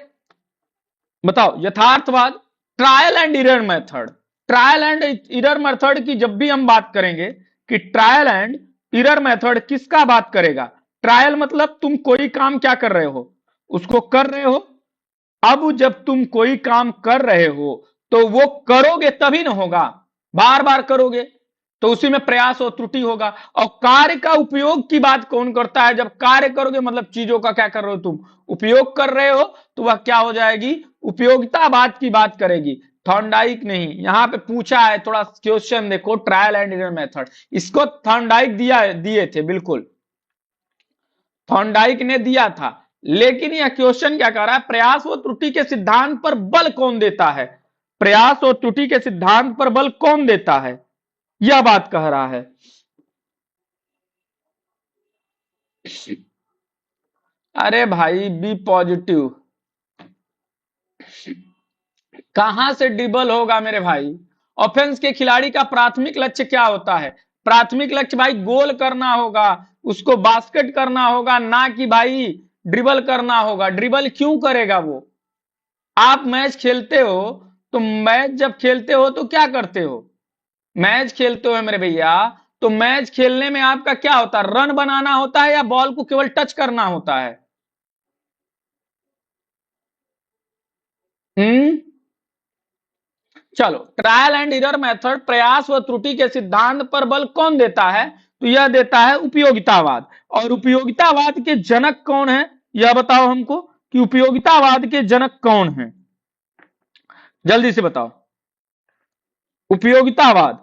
बताओ यथार्थवाद, trial and error method, trial and error method की जब भी हम बात करेंगे कि ट्रायल एंड एरर मेथड किसका बात करेगा, ट्रायल मतलब तुम कोई काम क्या कर रहे हो, उसको कर रहे हो, अब जब तुम कोई काम कर रहे हो तो वो करोगे तभी ना होगा, बार बार करोगे तो उसी में प्रयास और त्रुटि होगा। और कार्य का उपयोग की बात कौन करता है, जब कार्य करोगे मतलब चीजों का क्या कर रहे हो तुम, उपयोग कर रहे हो, तो वह क्या हो जाएगी, उपयोगितावाद की बात करेगी, थॉर्नडाइक नहीं। यहां पे पूछा है, थोड़ा क्वेश्चन देखो, ट्रायल एंड एरर मेथड, इसको थॉर्नडाइक दिए थे, बिल्कुल थॉर्नडाइक ने दिया था, लेकिन यह क्वेश्चन क्या कर रहा है, प्रयास व त्रुटि के सिद्धांत पर बल कौन देता है, प्रयास और त्रुटि के सिद्धांत पर बल कौन देता है, यह बात कह रहा है। अरे भाई बी पॉजिटिव, कहां से डिबल होगा मेरे भाई। ऑफेंस के खिलाड़ी का प्राथमिक लक्ष्य क्या होता है, प्राथमिक लक्ष्य भाई गोल करना होगा, उसको बास्केट करना होगा, ना कि भाई ड्रिबल करना होगा। ड्रिबल क्यों करेगा वो, आप मैच खेलते हो, तो मैच जब खेलते हो तो क्या करते हो, मैच खेलते हो मेरे भैया, तो मैच खेलने में आपका क्या होता है, रन बनाना होता है या बॉल को केवल टच करना होता है। हम्म, चलो ट्रायल एंड एरर मेथड, प्रयास व त्रुटि के सिद्धांत पर बल कौन देता है, तो यह देता है उपयोगितावाद। और उपयोगितावाद के जनक कौन है, यह बताओ हमको कि उपयोगितावाद के जनक कौन है, जल्दी से बताओ। उपयोगितावाद,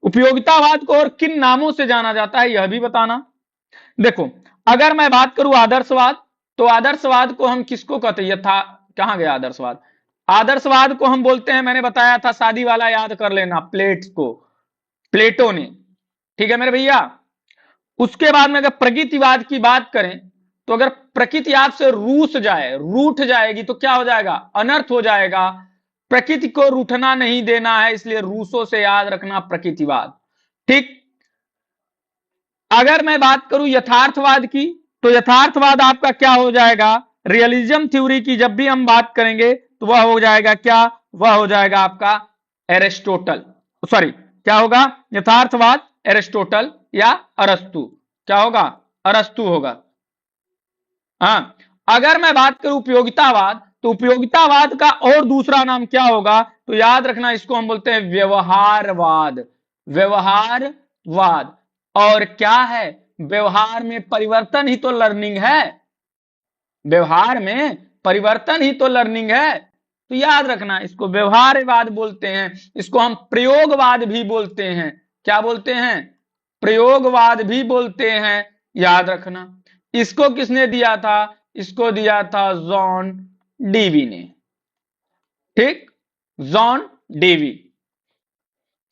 उपयोगितावाद को और किन नामों से जाना जाता है यह भी बताना। देखो अगर मैं बात करूं आदर्शवाद, तो आदर्शवाद को हम किसको कहते हैं? यथा, कहां गया आदर्शवाद? आदर्शवाद को हम बोलते हैं, मैंने बताया था शादी वाला, याद कर लेना, प्लेट्स को, प्लेटो ने। ठीक है मेरे भैया। उसके बाद में अगर प्रकृतिवाद की बात करें, तो अगर प्रकृति आपसे रूठ जाए, रूठ जाएगी, तो क्या हो जाएगा? अनर्थ हो जाएगा। प्रकृति को रूठना नहीं देना है, इसलिए रूसों से याद रखना प्रकृतिवाद। ठीक। अगर मैं बात करूं यथार्थवाद की, तो यथार्थवाद आपका क्या हो जाएगा? रियलिज्म थ्योरी की जब भी हम बात करेंगे, तो वह हो जाएगा क्या? वह हो जाएगा आपका एरिस्टोटल, सॉरी, क्या होगा? यथार्थवाद एरिस्टोटल या अरस्तु। क्या होगा? अरस्तु होगा। हाँ। अगर मैं बात करूं उपयोगितावाद, तो उपयोगितावाद का और दूसरा नाम क्या होगा? तो याद रखना, इसको हम बोलते हैं व्यवहारवाद। व्यवहारवाद। और क्या है? व्यवहार में परिवर्तन ही तो लर्निंग है। व्यवहार में परिवर्तन ही तो लर्निंग है। तो याद रखना, इसको व्यवहारवाद बोलते हैं। इसको हम प्रयोगवाद भी बोलते हैं। क्या बोलते हैं? प्रयोगवाद भी बोलते हैं। याद रखना। इसको किसने दिया था? इसको दिया था जॉन डीवी ने। ठीक। John Dewey.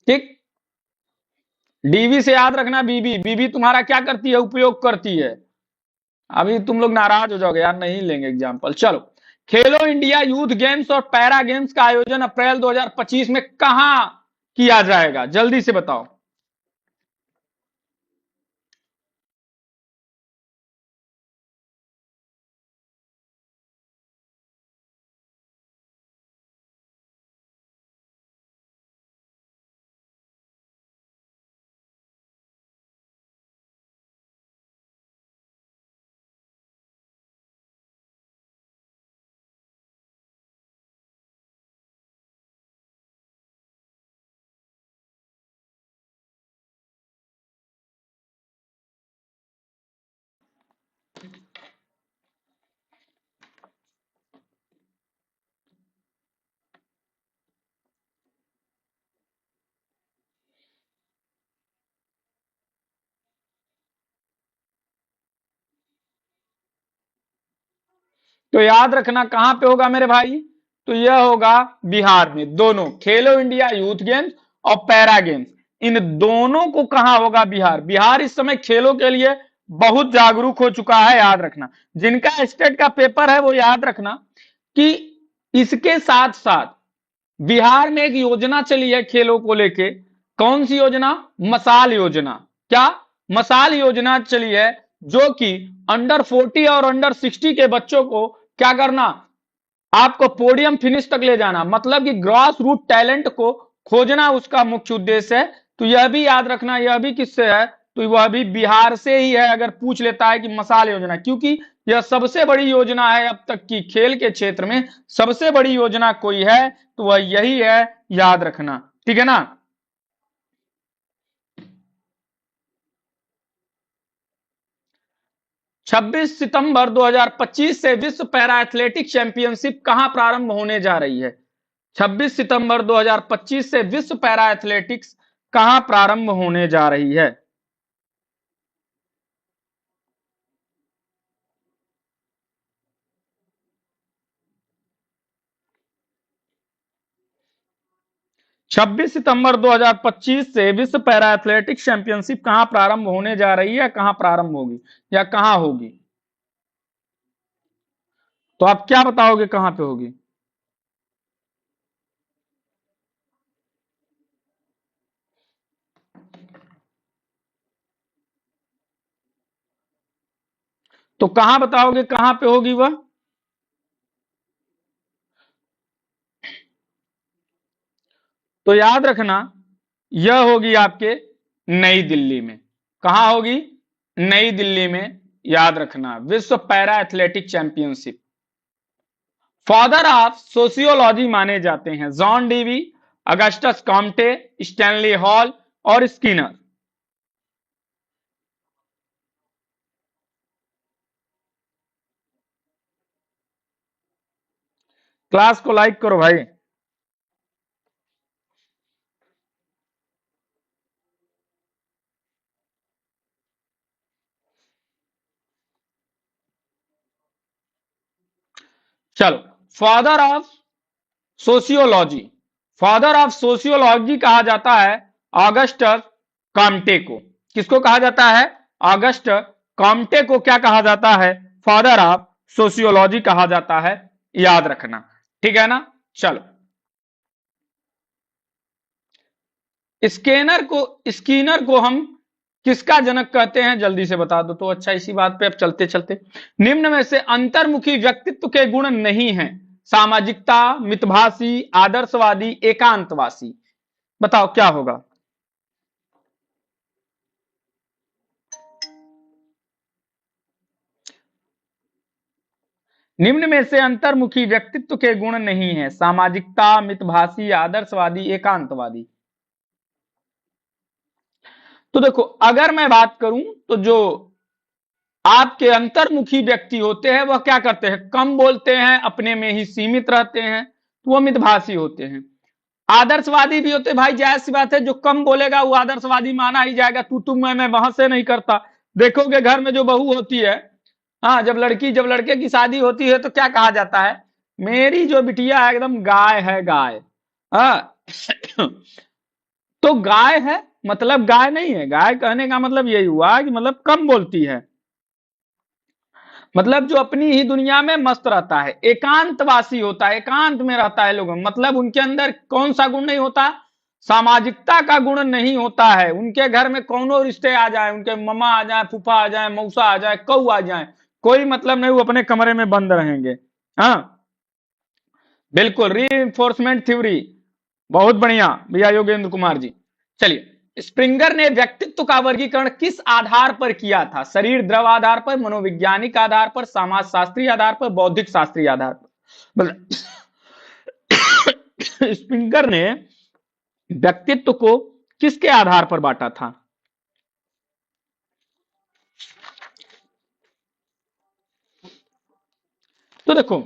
ठीक। डीवी से याद रखना, बीबी, बीबी तुम्हारा क्या करती है? उपयोग करती है। अभी तुम लोग नाराज हो जाओगे यार, नहीं लेंगे एग्जाम्पल। चलो, खेलो इंडिया यूथ गेम्स और पैरा गेम्स का आयोजन अप्रैल 2025 में कहां किया जाएगा? जल्दी से बताओ। तो याद रखना कहां पे होगा मेरे भाई? तो यह होगा बिहार में। दोनों खेलो इंडिया यूथ गेम्स और पैरा गेम्स, इन दोनों को कहां होगा? बिहार। बिहार इस समय खेलों के लिए बहुत जागरूक हो चुका है, याद रखना। जिनका स्टेट का पेपर है वो याद रखना कि इसके साथ साथ बिहार में एक योजना चली है खेलों को लेके। कौन सी योजना? मसाल योजना। क्या? मसाल योजना चली है, जो कि अंडर 40 और अंडर 60 के बच्चों को क्या करना? आपको पोडियम फिनिश तक ले जाना, मतलब कि ग्रॉस रूट टैलेंट को खोजना उसका मुख्य उद्देश्य है। तो यह भी याद रखना, यह भी किससे है? तो वह भी बिहार से ही है। अगर पूछ लेता है कि मसाल योजना, क्योंकि यह सबसे बड़ी योजना है अब तक की खेल के क्षेत्र में, सबसे बड़ी योजना कोई है तो वह यही है। याद रखना। ठीक है ना? 26 सितंबर 2025 से विश्व पैरा एथलेटिक चैंपियनशिप कहां प्रारंभ होने जा रही है? 26 सितंबर 2025 से विश्व पैरा एथलेटिक्स कहां प्रारंभ होने जा रही है? 26 सितंबर 2025 से विश्व पैरा एथलेटिक्स चैंपियनशिप कहां प्रारंभ होने जा रही है? कहां प्रारंभ होगी या कहां होगी? तो आप क्या बताओगे कहां पे होगी? तो कहां बताओगे कहां पे होगी वह? तो याद रखना, यह होगी आपके नई दिल्ली में। कहां होगी? नई दिल्ली में। याद रखना, विश्व para athletic championship. Father of sociology माने जाते हैं John Dewey, Augustus Comte, Stanley hall और स्किनर। क्लास को लाइक करो भाई। चलो, father of sociology, father of sociology कहा जाता है ऑगस्टस कॉम्टे को। किसको कहा जाता है? ऑगस्ट कॉम्टे को क्या कहा जाता है? फादर ऑफ सोशियोलॉजी कहा जाता है, याद रखना, ठीक है ना। चलो, स्किनर को हम किसका जनक कहते हैं, जल्दी से बता दो तो अच्छा। इसी बात पे अब चलते चलते, निम्न में से अंतर्मुखी व्यक्तित्व के गुण नहीं हैं। सामाजिकता, मितभाषी, आदर्शवादी, एकांतवासी। बताओ क्या होगा? निम्न में से अंतर्मुखी व्यक्तित्व के गुण नहीं है। सामाजिकता, मितभाषी, आदर्शवादी, एकांतवादी। तो देखो, अगर मैं बात करूं तो जो आपके अंतर्मुखी व्यक्ति होते हैं वह क्या करते हैं? कम बोलते हैं, अपने में ही सीमित रहते हैं, तो वो मितभाषी होते हैं। आदर्शवादी भी होते, भाई जायज सी बात है, जो कम बोलेगा वो आदर्शवादी माना ही जाएगा। तू मैं वहां से नहीं करता। देखोगे घर में जो बहू होती है, हाँ, जब लड़के की शादी होती है तो क्या कहा जाता है? मेरी जो बिटिया है एकदम गाय है, गाय। हाँ तो गाय है मतलब गाय नहीं है। गाय कहने का मतलब यही हुआ कि मतलब कम बोलती है, मतलब जो अपनी ही दुनिया में मस्त रहता है, एकांतवासी होता है, एकांत में रहता है लोगों, मतलब उनके अंदर कौन सा गुण नहीं होता? सामाजिकता का गुण नहीं होता है। उनके घर में कौनो रिश्ते आ जाए, उनके ममा आ जाए, फूफा आ जाए, मौसा आ जाए, कऊ आ जाए, कोई मतलब नहीं, वो अपने कमरे में बंद रहेंगे। हाँ, बिल्कुल, रीइंफोर्समेंट थ्योरी, बहुत बढ़िया भैया योगेंद्र कुमार जी। चलिए, स्प्रिंगर ने व्यक्तित्व का वर्गीकरण किस आधार पर किया था? शरीर द्रव आधार पर, मनोवैज्ञानिक आधार पर, समाज शास्त्रीय आधार पर, बौद्धिक शास्त्रीय आधार पर। मतलब स्प्रिंगर ने व्यक्तित्व को किसके आधार पर बांटा था? तो देखो,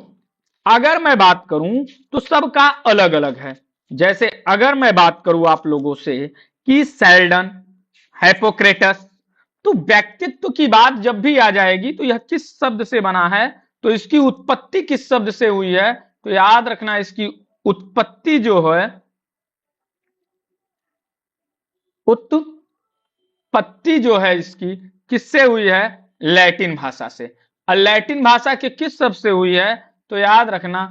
अगर मैं बात करूं तो सबका अलग अलग है। जैसे अगर मैं बात करूं आप लोगों से कि सेल्डन, हिपोक्रेटस, तो व्यक्तित्व की बात जब भी आ जाएगी तो यह किस शब्द से बना है, तो इसकी उत्पत्ति किस शब्द से हुई है? तो याद रखना, इसकी उत्पत्ति जो है, उत्पत्ति जो है इसकी किससे हुई है? लैटिन भाषा से। और लैटिन भाषा के किस शब्द से हुई है? तो याद रखना,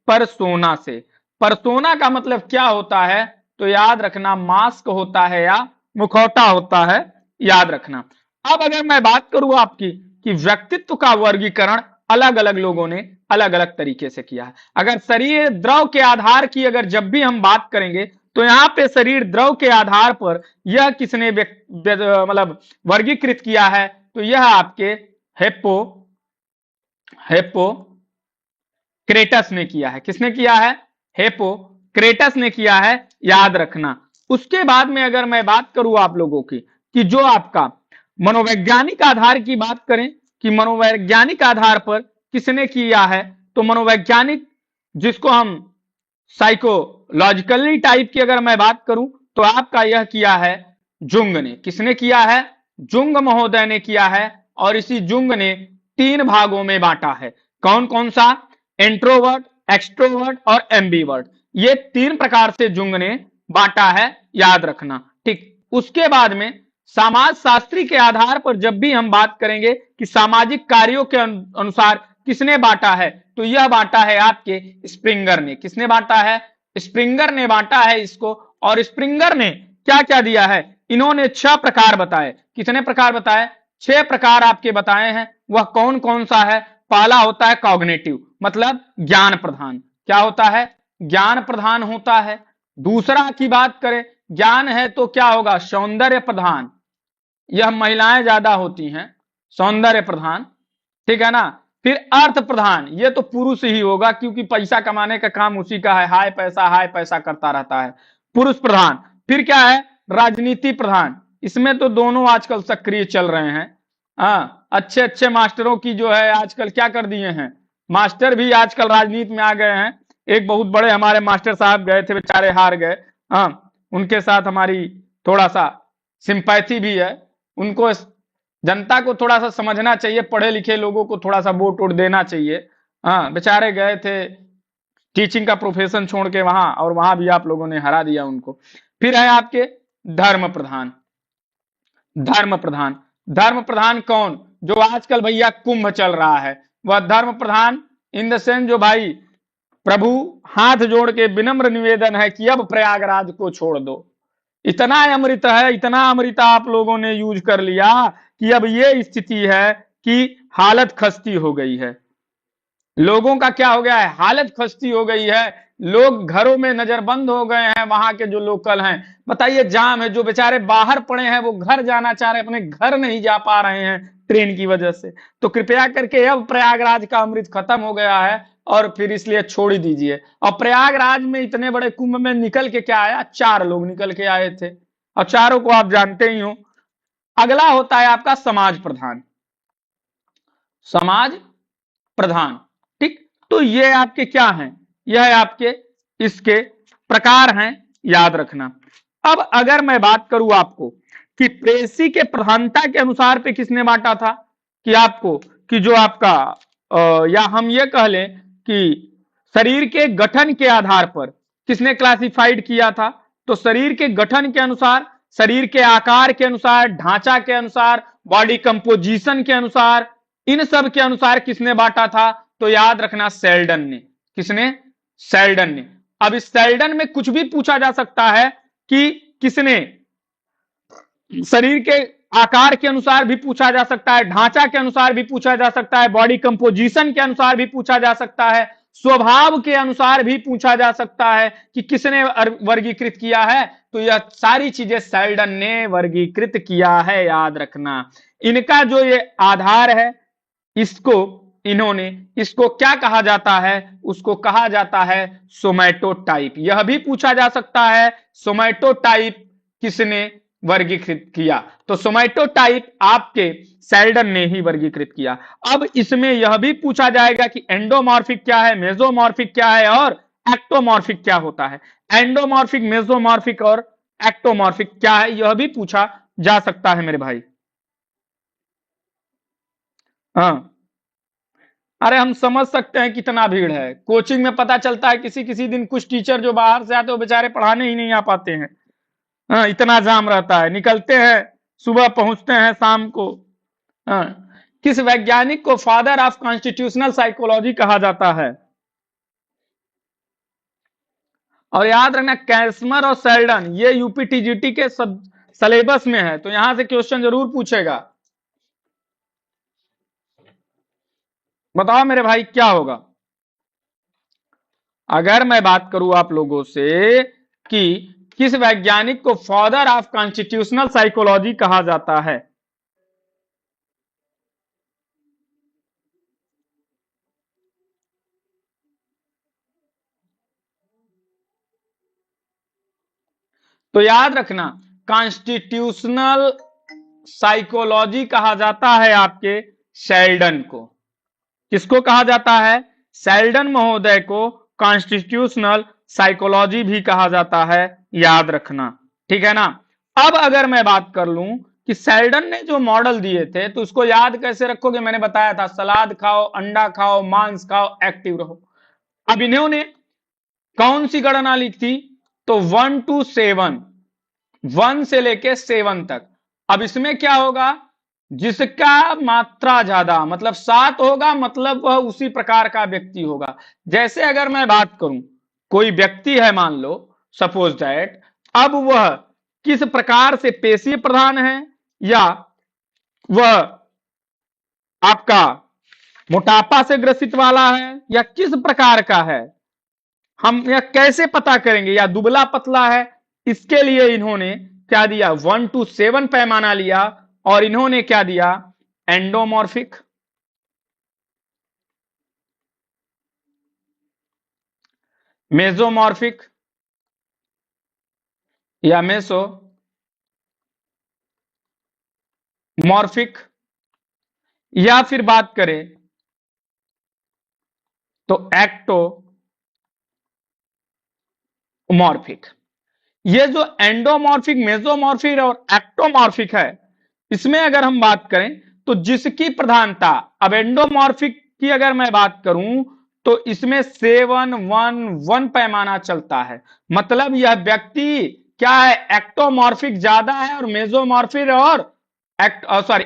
परसोना से। परसोना का मतलब क्या होता है? तो याद रखना, मास्क होता है या मुखौटा होता है, याद रखना। अब अगर मैं बात करूं आपकी कि व्यक्तित्व का वर्गीकरण अलग अलग लोगों ने अलग अलग तरीके से किया है। अगर शरीर द्रव के आधार की अगर जब भी हम बात करेंगे तो यहां पे शरीर द्रव के आधार पर यह किसने मतलब वर्गीकृत किया है? तो यह आपके हेपो हेपोक्रेटस ने किया है। किसने किया है? हेपोक्रेटस ने किया है, याद रखना। उसके बाद में अगर मैं बात करूं आप लोगों की कि जो आपका मनोवैज्ञानिक आधार की बात करें कि मनोवैज्ञानिक आधार पर किसने किया है, तो मनोवैज्ञानिक जिसको हम साइकोलॉजिकली टाइप की अगर मैं बात करूं तो आपका यह किया है जुंग ने। किसने किया है? जुंग महोदय ने किया है। और इसी जुंग ने तीन भागों में बांटा है। कौन कौन सा? इंट्रोवर्ट, एक्सट्रोवर्ट और एम्बीवर्ट। ये तीन प्रकार से जुंग ने बांटा है, याद रखना, ठीक। उसके बाद में समाज शास्त्री के आधार पर जब भी हम बात करेंगे कि सामाजिक कार्यों के अनुसार किसने बांटा है, तो यह बांटा है आपके स्प्रिंगर ने। किसने बांटा है? स्प्रिंगर ने बांटा है इसको। और स्प्रिंगर ने क्या क्या दिया है? इन्होंने 6 प्रकार बताए। कितने प्रकार बताए? 6 प्रकार आपके बताए हैं। वह कौन कौन सा है? पहला होता है कॉग्निटिव, मतलब ज्ञान प्रधान। क्या होता है? ज्ञान प्रधान होता है। दूसरा की बात करें, ज्ञान है तो क्या होगा? सौंदर्य प्रधान, यह महिलाएं ज्यादा होती हैं, सौंदर्य प्रधान, ठीक है ना। फिर अर्थ प्रधान, ये तो पुरुष ही होगा क्योंकि पैसा कमाने का काम उसी का है, हाय पैसा करता रहता है, पुरुष प्रधान। फिर क्या है? राजनीति प्रधान, इसमें तो दोनों आजकल सक्रिय चल रहे हैं। हाँ, अच्छे अच्छे मास्टरों की जो है आजकल क्या कर दिए हैं, मास्टर भी आजकल राजनीति में आ गए हैं। एक बहुत बड़े हमारे मास्टर साहब गए थे, बेचारे हार गए। हाँ, उनके साथ हमारी थोड़ा सा सिंपैथी भी है। उनको जनता को थोड़ा सा समझना चाहिए, पढ़े लिखे लोगों को थोड़ा सा वोट वोट देना चाहिए। हाँ, बेचारे गए थे टीचिंग का प्रोफेशन छोड़ के वहां, और वहां भी आप लोगों ने हरा दिया उनको। फिर है आपके धर्म प्रधान। धर्म प्रधान, धर्म प्रधान कौन? जो आजकल भैया कुंभ चल रहा है, वह धर्म प्रधान इन द सेंस जो भाई प्रभु हाथ जोड़ के विनम्र निवेदन है कि अब प्रयागराज को छोड़ दो। इतना अमृत है, इतना अमृत आप लोगों ने यूज कर लिया कि अब ये स्थिति है कि हालत खस्ती हो गई है। लोगों का क्या हो गया है, हालत खस्ती हो गई है। लोग घरों में नजरबंद हो गए हैं, वहां के जो लोकल हैं। बताइए, जाम है, जो बेचारे बाहर पड़े हैं वो घर जाना चाह रहे हैं, अपने घर नहीं जा पा रहे हैं ट्रेन की वजह से। तो कृपया करके अब प्रयागराज का अमृत खत्म हो गया है, और फिर इसलिए छोड़ ही दीजिए। और प्रयागराज में इतने बड़े कुंभ में निकल के क्या आया, 4 लोग निकल के आए थे, और चारों को आप जानते ही हो। अगला होता है आपका समाज प्रधान। समाज प्रधान, ठीक। तो ये आपके क्या हैं, यह आपके इसके प्रकार हैं, याद रखना। अब अगर मैं बात करूं आपको कि प्रेसी के प्रधानता के अनुसार पे किसने बांटा था, कि आपको कि जो आपका या हम ये कह लें कि शरीर के गठन के आधार पर किसने क्लासिफाइड किया था। तो शरीर के गठन के अनुसार, शरीर के आकार के अनुसार, ढांचा के अनुसार, बॉडी कंपोजिशन के अनुसार, इन सब के अनुसार किसने बांटा था। तो याद रखना, सेल्डन ने। किसने? सेल्डन ने। अब इस सेल्डन में कुछ भी पूछा जा सकता है कि किसने, शरीर के आकार के अनुसार भी पूछा जा सकता है, ढांचा के अनुसार भी पूछा जा सकता है, बॉडी कंपोजिशन के अनुसार भी पूछा जा सकता है, स्वभाव के अनुसार भी पूछा जा सकता है कि किसने वर्गीकृत किया है। तो यह सारी चीजें सेल्डन ने वर्गीकृत किया है, याद रखना। इनका जो ये आधार है, इसको इन्होंने, इसको क्या कहा जाता है, उसको कहा जाता है सोमैटोटाइप। यह भी पूछा जा सकता है, सोमैटोटाइप किसने वर्गीकृत किया। तो सोमैटोटाइप आपके सेल्डन ने ही वर्गीकृत किया। अब इसमें यह भी पूछा जाएगा कि एंडोमॉर्फिक क्या है, मेसोमॉर्फिक क्या है, और एक्टोमॉर्फिक क्या होता है। एंडोमॉर्फिक, मेसोमॉर्फिक और एक्टोमॉर्फिक क्या है, यह भी पूछा जा सकता है मेरे भाई। हाँ, अरे हम समझ सकते हैं कितना भीड़ है। कोचिंग में पता चलता है किसी किसी दिन कुछ टीचर जो बाहर से आते हैं वो बेचारे पढ़ाने ही नहीं आ पाते हैं। हाँ, इतना जाम रहता है, निकलते हैं सुबह, पहुंचते हैं शाम को। हाँ, किस वैज्ञानिक को फादर ऑफ कॉन्स्टिट्यूशनल साइकोलॉजी कहा जाता है। और याद रखना, कैस्मर और सेल्डन ये यूपीटीजीटी के सब सिलेबस में है, तो यहां से क्वेश्चन जरूर पूछेगा। बताओ मेरे भाई क्या होगा। अगर मैं बात करूं आप लोगों से कि किस वैज्ञानिक को फादर ऑफ कॉन्स्टिट्यूशनल साइकोलॉजी कहा जाता है, तो याद रखना, कॉन्स्टिट्यूशनल साइकोलॉजी कहा जाता है आपके शेल्डन को। किसको कहा जाता है? शेल्डन महोदय को कॉन्स्टिट्यूशनल साइकोलॉजी भी कहा जाता है, याद रखना, ठीक है ना। अब अगर मैं बात कर लूं कि शेल्डन ने जो मॉडल दिए थे, तो उसको याद कैसे रखोगे, मैंने बताया था, सलाद खाओ, अंडा खाओ, मांस खाओ, एक्टिव रहो। अब इन्होंने कौन सी गणना लिखी थी? तो 1 to 7, 1 से लेके 7 तक। अब इसमें क्या होगा, जिसका मात्रा ज्यादा मतलब 7 होगा, मतलब वह उसी प्रकार का व्यक्ति होगा। जैसे अगर मैं बात करूं, कोई व्यक्ति है मान लो, सपोज दैट, अब वह किस प्रकार से पेशीय प्रधान है, या वह आपका मोटापा से ग्रसित वाला है, या किस प्रकार का है, हम यह कैसे पता करेंगे, या दुबला पतला है। इसके लिए इन्होंने क्या दिया, 1 to 7 पैमाना लिया, और इन्होंने क्या दिया, एंडोमॉर्फिक, मेसोमॉर्फिक या मेसो मॉर्फिक, या फिर बात करें तो एक्टोमॉर्फिक। ये जो एंडोमॉर्फिक, मेसोमॉर्फिक और एक्टोमॉर्फिक है, इसमें अगर हम बात करें तो जिसकी प्रधानता, अब एंडोमॉर्फिक की अगर मैं बात करूं तो इसमें 7-1-1 पैमाना चलता है। मतलब यह व्यक्ति क्या है, एक्टोमॉर्फिक ज्यादा है और मेसोमॉर्फिक और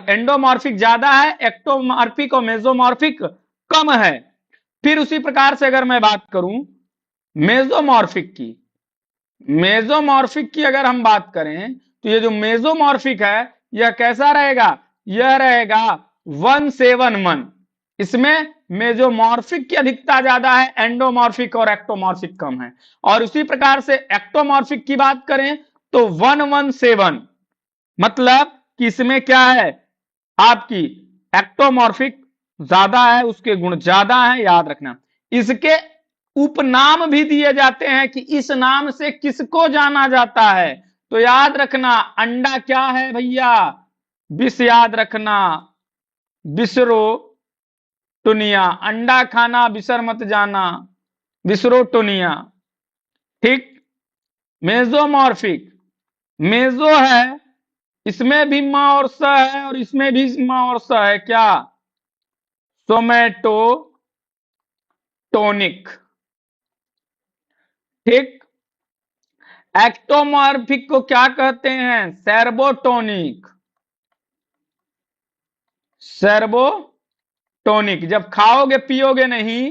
एंडोमॉर्फिक ज्यादा है, एक्टोमॉर्फिक और मेसोमॉर्फिक कम है। फिर उसी प्रकार से अगर मैं बात करूं मेसोमॉर्फिक की, मेसोमॉर्फिक की अगर हम बात करें तो ये जो मेसोमॉर्फिक है यह कैसा रहेगा, यह रहेगा 1-7-1। इसमें मेसोमॉर्फिक की अधिकता ज्यादा है, एंडोमॉर्फिक और एक्टोमॉर्फिक कम है। और उसी प्रकार से एक्टोमॉर्फिक की बात करें तो 1-1-7, मतलब कि इसमें क्या है, आपकी एक्टोमॉर्फिक ज्यादा है, उसके गुण ज्यादा है, याद रखना। इसके उपनाम भी दिए जाते हैं कि इस नाम से किसको जाना जाता है, तो याद रखना अंडा क्या है भैया, विष, याद रखना विसरो टुनिया, अंडा खाना विसर मत जाना, विसरो टुनिया। ठीक। मेसोमॉर्फिक, मेसो है, इसमें भी मां और स है और इसमें भी मां और स है, क्या, सोमेटो टोनिक। ठीक। एक्टोमॉर्फिक को क्या कहते हैं, सेर्बोटोनिक, सेर्बोटोनिक। जब खाओगे पियोगे नहीं,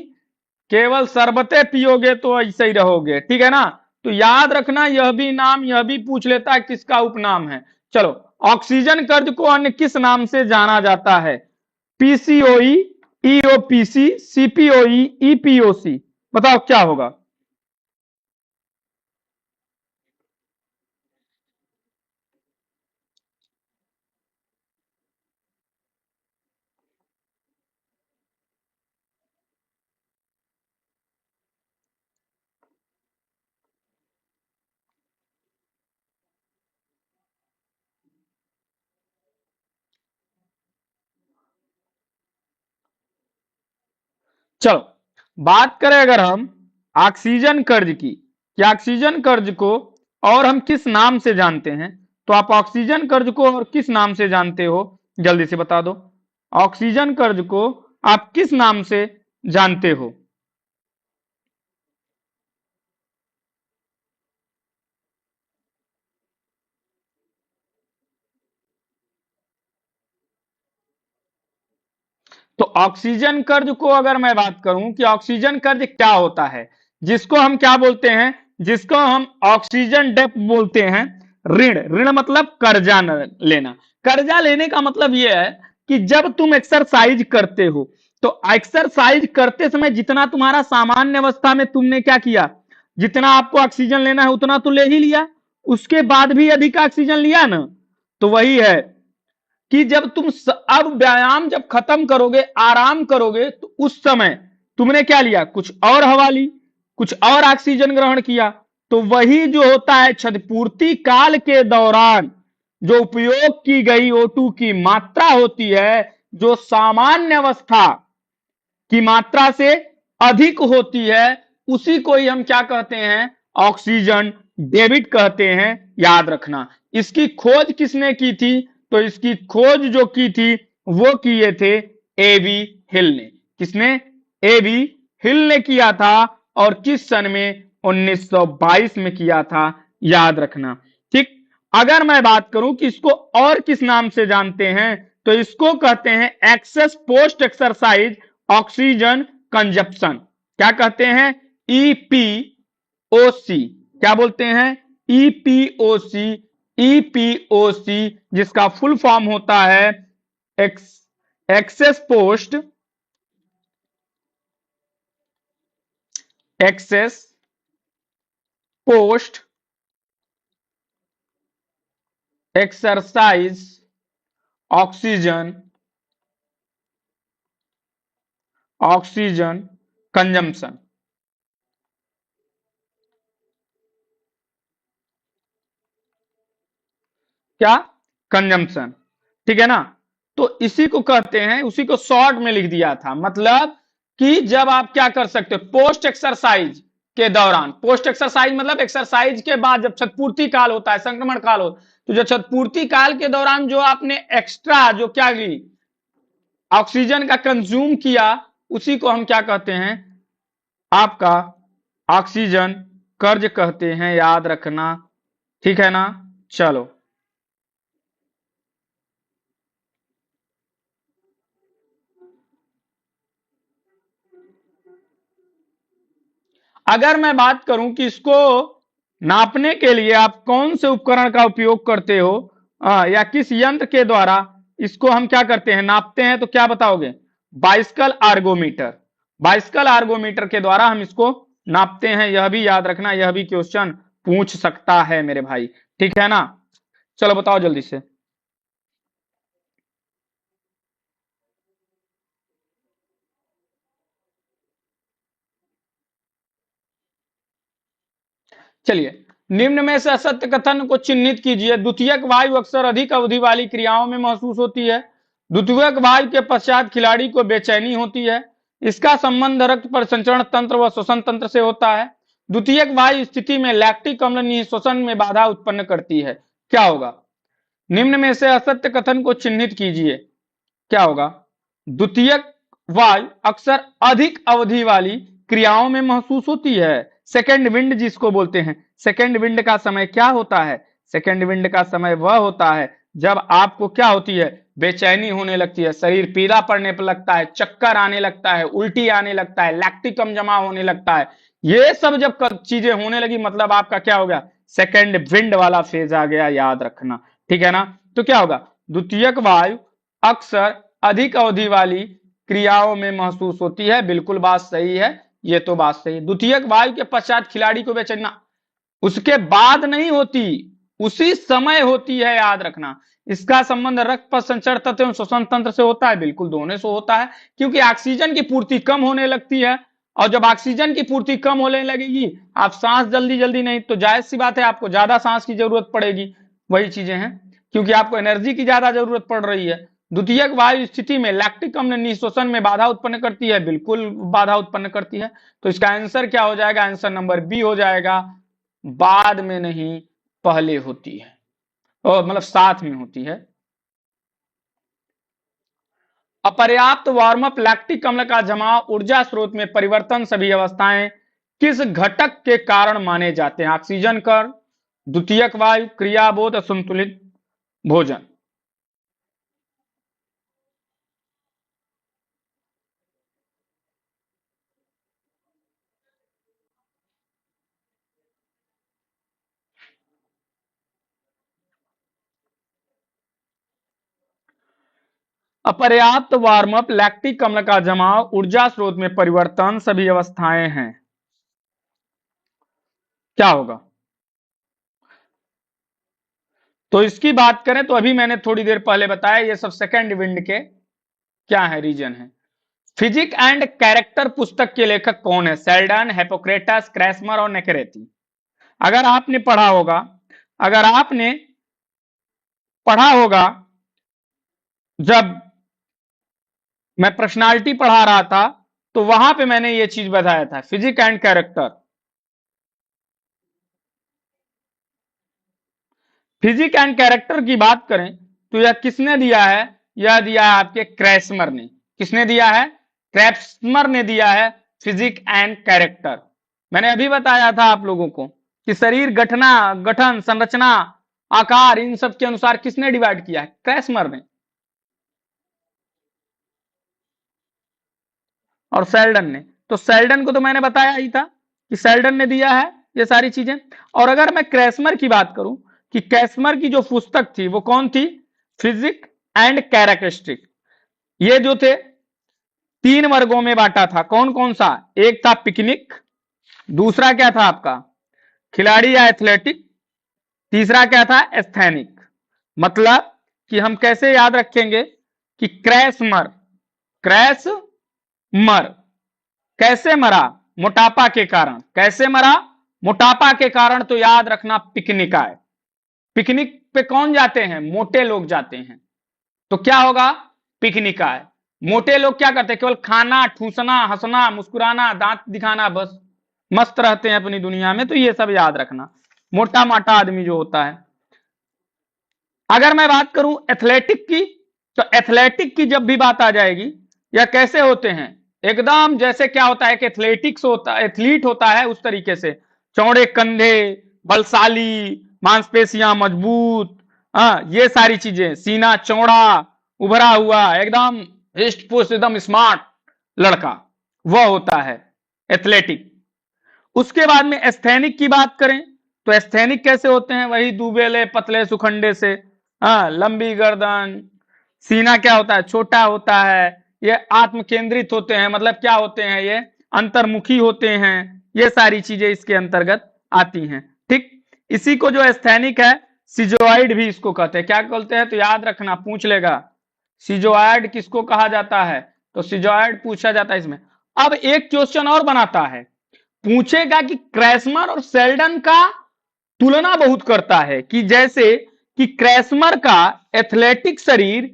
केवल शरबते पियोगे तो ऐसे ही रहोगे, ठीक है ना। तो याद रखना यह भी नाम, यह भी पूछ लेता है किसका उपनाम है। चलो, ऑक्सीजन कर्ज को अन्य किस नाम से जाना जाता है, पीसीओई, ईओपीसी, सीपीओई, ईपीओसी, बताओ क्या होगा। चलो, बात करें अगर हम ऑक्सीजन कर्ज की, कि ऑक्सीजन कर्ज को और हम किस नाम से जानते हैं, तो आप ऑक्सीजन कर्ज को और किस नाम से जानते हो, जल्दी से बता दो। ऑक्सीजन कर्ज को आप किस नाम से जानते हो। तो ऑक्सीजन कर्ज को अगर मैं बात करूं कि ऑक्सीजन कर्ज क्या होता है, जिसको हम क्या बोलते हैं, जिसको हम ऑक्सीजन डेप्ट बोलते हैं, ऋण, ऋण मतलब कर्जा लेना। कर्जा लेने का मतलब यह है कि जब तुम एक्सरसाइज करते हो तो एक्सरसाइज करते समय जितना तुम्हारा सामान्य अवस्था में तुमने क्या किया, जितना आपको ऑक्सीजन लेना है उतना तो ले ही लिया, उसके बाद भी अधिक ऑक्सीजन लिया ना, तो वही है कि जब तुम अब व्यायाम जब खत्म करोगे, आराम करोगे, तो उस समय तुमने क्या लिया, कुछ और हवा ली, कुछ और ऑक्सीजन ग्रहण किया। तो वही जो होता है क्षतिपूर्ति काल के दौरान जो उपयोग की गई O2 की मात्रा होती है, जो सामान्य अवस्था की मात्रा से अधिक होती है, उसी को ही हम क्या कहते हैं, ऑक्सीजन डेबिट कहते हैं, याद रखना। इसकी खोज किसने की थी, तो इसकी खोज जो की थी वो किए थे एबी हिल ने। किसने, एबी हिल ने किया था, और किस सन में, 1922 में किया था, याद रखना। ठीक। अगर मैं बात करूं कि इसको और किस नाम से जानते हैं, तो इसको कहते हैं excess post exercise oxygen consumption. क्या कहते हैं, ईपीओसी। क्या बोलते हैं, ईपीओसी, ईपीओसी, जिसका फुल फॉर्म होता है excess post, excess post exercise oxygen, oxygen consumption. क्या, कंजम्पशन। ठीक है ना। तो इसी को कहते हैं, उसी को शॉर्ट में लिख दिया था, मतलब कि जब आप क्या कर सकते हो पोस्ट एक्सरसाइज के दौरान, पोस्ट एक्सरसाइज मतलब एक्सरसाइज के बाद जब क्षतपूर्ति काल होता है, संक्रमण काल हो, तो जो क्षतपूर्ति काल के दौरान जो आपने एक्स्ट्रा जो क्या ली, ऑक्सीजन का कंज्यूम किया, उसी को हम क्या कहते हैं, आपका ऑक्सीजन कर्ज कहते हैं, याद रखना, ठीक है ना। चलो, अगर मैं बात करूं कि इसको नापने के लिए आप कौन से उपकरण का उपयोग करते हो, या किस यंत्र के द्वारा इसको हम क्या करते हैं, नापते हैं, तो क्या बताओगे, बाइस्कल आर्गोमीटर। बाइस्कल आर्गोमीटर के द्वारा हम इसको नापते हैं, यह भी याद रखना, यह भी क्वेश्चन पूछ सकता है मेरे भाई, ठीक है ना। चलो बताओ जल्दी से। चलिए, निम्न में से असत्य कथन को चिन्हित कीजिए। द्वितीयक वायु अक्सर अधिक अवधि वाली क्रियाओं में महसूस होती है। द्वितीयक वायु के पश्चात खिलाड़ी को बेचैनी होती है। इसका संबंध रक्त परिसंचरण तंत्र व श्वसन तंत्र से होता है। द्वितीयक वायु स्थिति में लैक्टिक अम्ल निःश्वसन में बाधा उत्पन्न करती है। क्या होगा, निम्न में से असत्य कथन को चिन्हित कीजिए। क्या होगा, द्वितीयक वायु अक्सर अधिक अवधि वाली क्रियाओं में महसूस होती है। सेकेंड विंड जिसको बोलते हैं, सेकेंड विंड का समय क्या होता है, सेकेंड विंड का समय वह होता है जब आपको क्या होती है, बेचैनी होने लगती है, शरीर पीला पड़ने पर लगता है, चक्कर आने लगता है, उल्टी आने लगता है, लैक्टिक अम्ल जमा होने लगता है। ये सब जब चीजें होने लगी मतलब आपका क्या हो गया, सेकेंड विंड वाला फेज आ गया, याद रखना, ठीक है ना। तो क्या होगा, द्वितीयक वायु अक्सर अधिक अवधि वाली क्रियाओं में महसूस होती है, बिल्कुल बात सही है, ये तो बात सही है। द्वितीयक वायु के पश्चात खिलाड़ी को बेचैना, उसके बाद नहीं होती, उसी समय होती है, याद रखना। इसका संबंध रक्त पर संचरण तंत्र एवं श्वसन तंत्र से होता है, बिल्कुल दोनों से होता है, क्योंकि ऑक्सीजन की पूर्ति कम होने लगती है, और जब ऑक्सीजन की पूर्ति कम होने लगेगी, आप सांस जल्दी जल्दी नहीं, तो जायज सी बात है आपको ज्यादा सांस की जरूरत पड़ेगी, वही चीजें हैं, क्योंकि आपको एनर्जी की ज्यादा जरूरत पड़ रही है। द्वितीयक वायु स्थिति में लैक्टिक अम्ल निःश्वसन में बाधा उत्पन्न करती है, बिल्कुल बाधा उत्पन्न करती है। तो इसका आंसर क्या हो जाएगा, आंसर नंबर बी हो जाएगा, बाद में नहीं पहले होती है, और मतलब साथ में होती है। अपर्याप्त वार्म अप, लैक्टिक अम्ल का जमाव, ऊर्जा स्रोत में परिवर्तन, सभी अवस्थाएं किस घटक के कारण माने जाते हैं, ऑक्सीजन कर, द्वितीयक वायु, क्रियाबोध, असंतुलित भोजन। अपर्याप्त वार्म अप, लैक्टिक अम्ल का जमाव, ऊर्जा स्रोत में परिवर्तन, सभी अवस्थाएं हैं, क्या होगा। तो इसकी बात करें तो अभी मैंने थोड़ी देर पहले बताया, ये सब सेकेंड विंड के क्या है, रीजन है। फिजिक एंड कैरेक्टर पुस्तक के लेखक कौन है, सेल्डन, हिप्पोक्रेटस, क्रैस्मर और नेकरेती। अगर आपने पढ़ा होगा, अगर आपने पढ़ा होगा, जब मैं पर्सनालिटी पढ़ा रहा था तो वहां पे मैंने ये चीज बताया था, physique and character. Physique and character की बात करें तो यह किसने दिया है, यह दिया है आपके क्रैस्मर ने। किसने दिया है, क्रैस्मर ने दिया है फिजिक एंड कैरेक्टर। मैंने अभी बताया था आप लोगों को कि शरीर गठन, संरचना, आकार, इन सब के अनुसार किसने डिवाइड किया है, क्रैस्मर ने और सेल्डन ने। तो सेल्डन को तो मैंने बताया ही था कि सेल्डन ने दिया है ये सारी चीजें। और अगर मैं क्रैस्मर की बात करूं कि क्रैस्मर की जो पुस्तक थी वो कौन थी, फिजिक एंड कैरेक्टरिस्टिक। ये जो थे तीन वर्गों में बांटा था, कौन कौन सा, एक था पिकनिक, दूसरा क्या था आपका खिलाड़ी या एथलेटिक, तीसरा क्या था एस्थेनिक। मतलब कि हम कैसे याद रखेंगे कि क्रैस्मर, क्रैश मर, कैसे मरा, मोटापा के कारण, कैसे मरा, मोटापा के कारण, तो याद रखना पिकनिक आए। पिकनिक पे कौन जाते हैं, मोटे लोग जाते हैं, तो क्या होगा, पिकनिक आए। मोटे लोग क्या करते हैं, केवल खाना, ठूसना, हंसना, मुस्कुराना, दांत दिखाना, बस मस्त रहते हैं अपनी दुनिया में, तो ये सब याद रखना, मोटा माटा आदमी जो होता है। अगर मैं बात करूं एथलेटिक की, तो एथलेटिक की जब भी बात आ जाएगी, या कैसे होते हैं, एकदम जैसे क्या होता है कि एथलीट होता है उस तरीके से, चौड़े कंधे, बलशाली, मांसपेशियां मजबूत, ये सारी चीजें, सीना चौड़ा उभरा हुआ, एकदम हिस्ट पुस्ट, एकदम स्मार्ट लड़का, वह होता है एथलेटिक। उसके बाद में एस्थेनिक की बात करें तो एस्थेनिक कैसे होते हैं, वही दुबेले पतले सुखंडे से, लंबी गर्दन, सीना क्या होता है, छोटा होता है, ये आत्म केंद्रित होते हैं, मतलब क्या होते हैं, ये अंतर्मुखी होते हैं, ये सारी चीजें इसके अंतर्गत आती हैं। ठीक, इसी को जो एस्थेनिक है सिजोइड भी इसको कहते हैं। क्या बोलते हैं तो याद रखना, पूछ लेगा सिजोइड किसको कहा जाता है, तो सिजोइड पूछा जाता है इसमें। अब एक क्वेश्चन और बनाता है, पूछेगा कि क्रैस्मर और सेल्डन का तुलना बहुत करता है, कि जैसे कि क्रैस्मर का एथलेटिक शरीर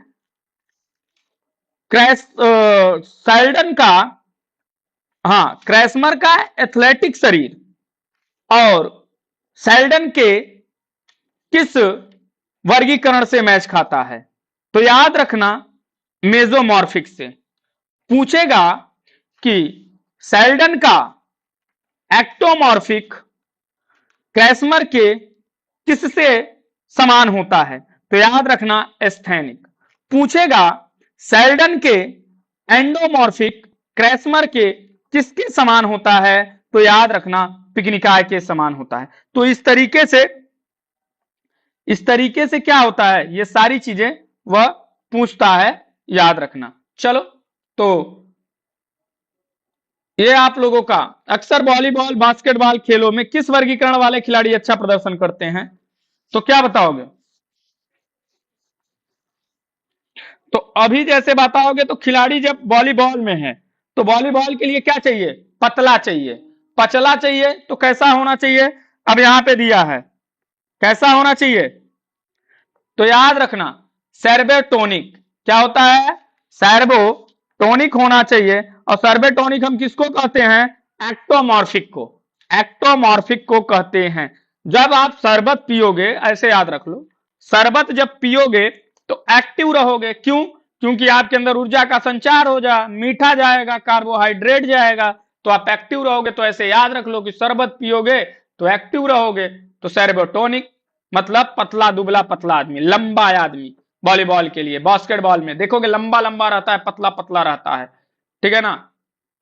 सेल्डन का, क्रैस्मर का एथलेटिक शरीर और सेल्डन के किस वर्गीकरण से मैच खाता है, तो याद रखना मेसोमॉर्फिक से। पूछेगा कि सेल्डन का एक्टोमॉर्फिक क्रैस्मर के किससे समान होता है, तो याद रखना एस्थेनिक। पूछेगा सेल्डन के एंडोमॉर्फिक क्रैस्मर के किसके समान होता है, तो याद रखना पिग्निकाय के समान होता है। तो इस तरीके से क्या होता है, ये सारी चीजें वह पूछता है, याद रखना। चलो, तो ये आप लोगों का अक्सर वॉलीबॉल बास्केटबॉल खेलों में किस वर्गीकरण वाले खिलाड़ी अच्छा प्रदर्शन करते हैं, तो क्या बताओगे, तो अभी जैसे बताओगे तो खिलाड़ी जब वॉलीबॉल में है तो वॉलीबॉल के लिए क्या चाहिए, पतला चाहिए, पचला चाहिए, तो कैसा होना चाहिए, अब यहां पे दिया है कैसा होना चाहिए, तो याद रखना सर्बोटोनिक। क्या होता है, सर्बोटोनिक होना चाहिए। और सर्बोटोनिक हम किसको कहते हैं, एक्टोमॉर्फिक को, एक्टोमॉर्फिक को कहते हैं। जब आप शरबत पियोगे, ऐसे याद रख लो, शरबत जब पियोगे तो एक्टिव रहोगे, क्यों, क्योंकि आपके अंदर ऊर्जा का संचार हो जा, मीठा जाएगा, कार्बोहाइड्रेट जाएगा, तो आप एक्टिव रहोगे। तो ऐसे याद रख लो कि शरबत पियोगे तो एक्टिव रहोगे। तो सर्बोटोनिक मतलब पतला दुबला पतला आदमी, लंबा आदमी। वॉलीबॉल के लिए, बास्केटबॉल में देखोगे लंबा लंबा रहता है, पतला पतला रहता है, ठीक है ना।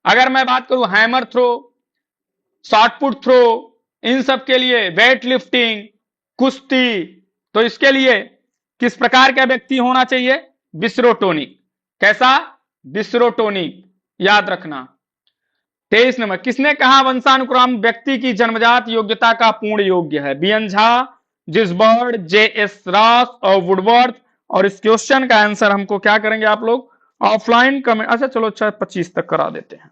अगर मैं बात करूं hammer throw, shot put throw, इन सब के लिए, वेट लिफ्टिंग, कुश्ती, तो इसके लिए किस प्रकार का व्यक्ति होना चाहिए, विस्रोटोनिक। कैसा, विस्रोटोनिक, याद रखना। 23 नंबर, किसने कहा वंशानुक्रम व्यक्ति की जन्मजात योग्यता का पूर्ण योग्य है, बीएन झा, जिसबर्ड, जे.एस. रॉस और वुडवर्थ। और इस क्वेश्चन का आंसर हमको क्या करेंगे आप लोग, ऑफलाइन कमेंट, अच्छा चलो 25 तक करा देते हैं।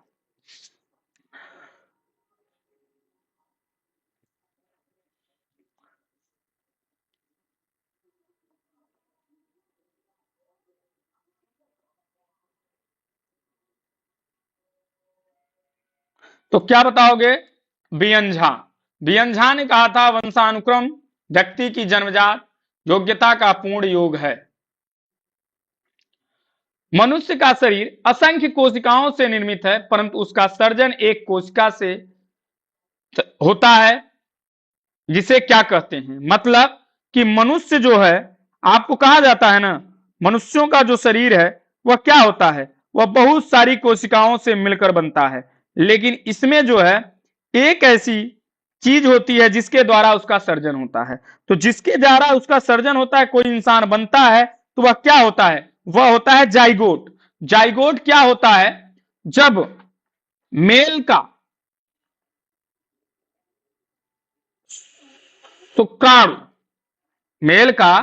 तो क्या बताओगे, बीएन झा। बीएन झा ने कहा था वंशानुक्रम व्यक्ति की जन्मजात योग्यता का पूर्ण योग है। मनुष्य का शरीर असंख्य कोशिकाओं से निर्मित है, परंतु उसका सर्जन एक कोशिका से होता है, जिसे क्या कहते हैं, मतलब कि मनुष्य जो है, आपको कहा जाता है ना, मनुष्यों का जो शरीर है वह क्या होता है, वह बहुत सारी कोशिकाओं से मिलकर बनता है, लेकिन इसमें जो है एक ऐसी चीज होती है जिसके द्वारा उसका सर्जन होता है। तो जिसके द्वारा उसका सर्जन होता है, कोई इंसान बनता है, तो वह क्या होता है, वह होता है जाइगोट। जाइगोट क्या होता है, जब मेल का शुक्राणु, मेल का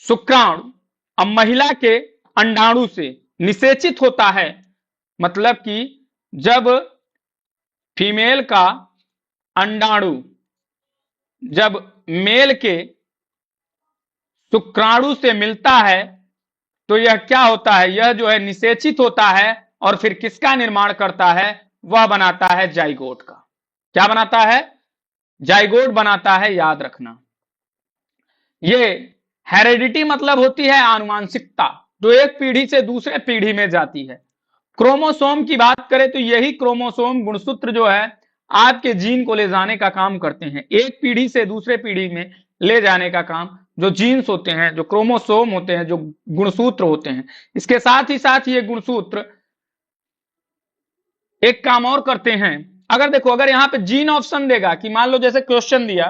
शुक्राणु अब महिला के अंडाणु से निषेचित होता है, मतलब कि जब फीमेल का अंडाणु जब मेल के शुक्राणु से मिलता है, तो यह क्या होता है, यह जो है निषेचित होता है, और फिर किसका निर्माण करता है, वह बनाता है जाइगोट का। क्या बनाता है, जाइगोट बनाता है, याद रखना। ये हेरेडिटी मतलब होती है आनुवांशिकता, जो एक पीढ़ी से दूसरे पीढ़ी में जाती है। क्रोमोसोम की बात करें तो यही क्रोमोसोम गुणसूत्र जो है आपके जीन को ले जाने का काम करते हैं, एक पीढ़ी से दूसरे पीढ़ी में ले जाने का काम जो जीन्स होते हैं, जो क्रोमोसोम होते हैं, जो गुणसूत्र होते हैं, इसके साथ ही साथ ये गुणसूत्र एक काम और करते हैं। अगर देखो, अगर यहाँ पे जीन ऑप्शन देगा कि मान लो जैसे क्वेश्चन दिया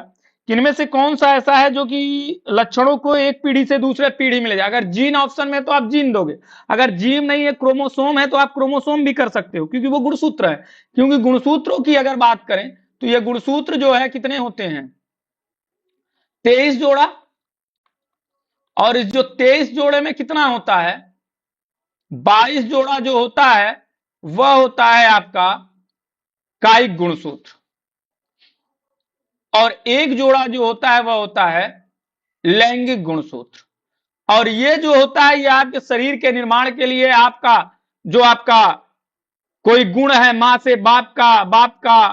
कि इनमें से कौन सा ऐसा है जो कि लक्षणों को एक पीढ़ी से दूसरे पीढ़ी में ले जाए, अगर जीन ऑप्शन में तो आप जीन दोगे, अगर जीन नहीं है क्रोमोसोम है तो आप क्रोमोसोम भी कर सकते हो, क्योंकि वो गुणसूत्र है। क्योंकि गुणसूत्रों की अगर बात करें तो ये गुणसूत्र जो है कितने होते हैं, 23 जोड़ा, और इस जो 23 जोड़े में कितना होता है, 22 जोड़ा जो होता है वह होता है आपका कायिक गुणसूत्र, और एक जोड़ा जो होता है वह होता है लैंगिक गुणसूत्र। और ये जो होता है ये आपके शरीर के निर्माण के लिए आपका जो आपका कोई गुण है, मां से बाप का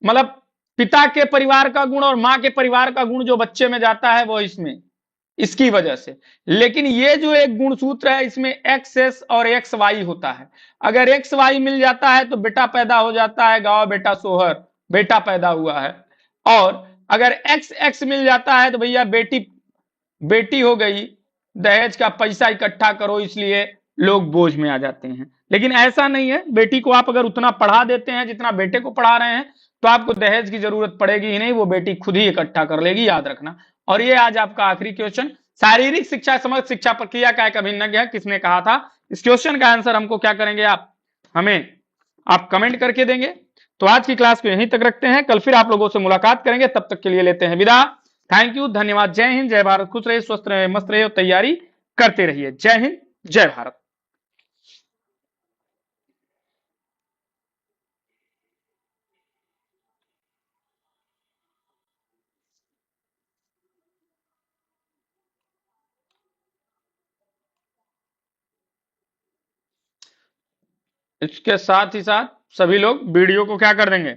मतलब पिता के परिवार का गुण और मां के परिवार का गुण जो बच्चे में जाता है वो इसमें, इसकी वजह से। लेकिन ये जो एक गुणसूत्र है इसमें XS और XY होता है। अगर XY मिल जाता है तो बेटा पैदा हो जाता है, गाँव बेटा सोहर, बेटा पैदा हुआ है। और अगर XX मिल जाता है तो भैया बेटी हो गई, दहेज का पैसा इकट्ठा करो इसलिए लोग बोझ में आ जाते हैं। लेकिन ऐसा नहीं है, बेटी को आप अगर उतना पढ़ा देते हैं जितना बेटे को पढ़ा रहे हैं तो आपको दहेज की जरूरत पड़ेगी ही नहीं, वो बेटी खुद ही इकट्ठा कर लेगी, याद रखना। और ये आज आपका आखिरी क्वेश्चन, शारीरिक शिक्षा समग्र शिक्षा प्रक्रिया का एक अभिन्न है, किसने कहा था? इस क्वेश्चन का आंसर हमको क्या करेंगे, आप कमेंट करके देंगे। तो आज की क्लास को यहीं तक रखते हैं, कल फिर आप लोगों से मुलाकात करेंगे, तब तक के लिए लेते हैं विदा। थैंक यू, धन्यवाद, जय हिंद, जय भारत, खुश रहिए, स्वस्थ रहिए, मस्त रहिए और तैयारी करते रहिए। जय हिंद, जय भारत। इसके साथ ही साथ सभी लोग वीडियो को क्या कर देंगे,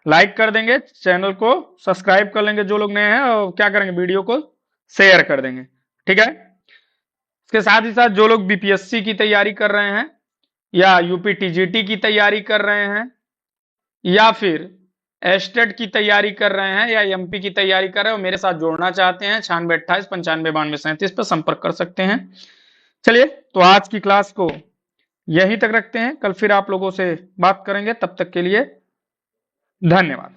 लाइक कर देंगे, चैनल को सब्सक्राइब कर लेंगे जो लोग नए हैं, और क्या करेंगे, वीडियो को शेयर कर देंगे, ठीक है। इसके साथ ही साथ जो लोग बीपीएससी की तैयारी कर रहे हैं या यूपी टीजीटी की तैयारी कर रहे हैं या फिर एस्टेट की तैयारी कर रहे हैं या एमपी की तैयारी कर रहे हैं और मेरे साथ जोड़ना चाहते हैं, 9628 95 92 37 पर संपर्क कर सकते हैं। चलिए, तो आज की क्लास को यहीं तक रखते हैं, कल फिर आप लोगों से बात करेंगे, तब तक के लिए धन्यवाद।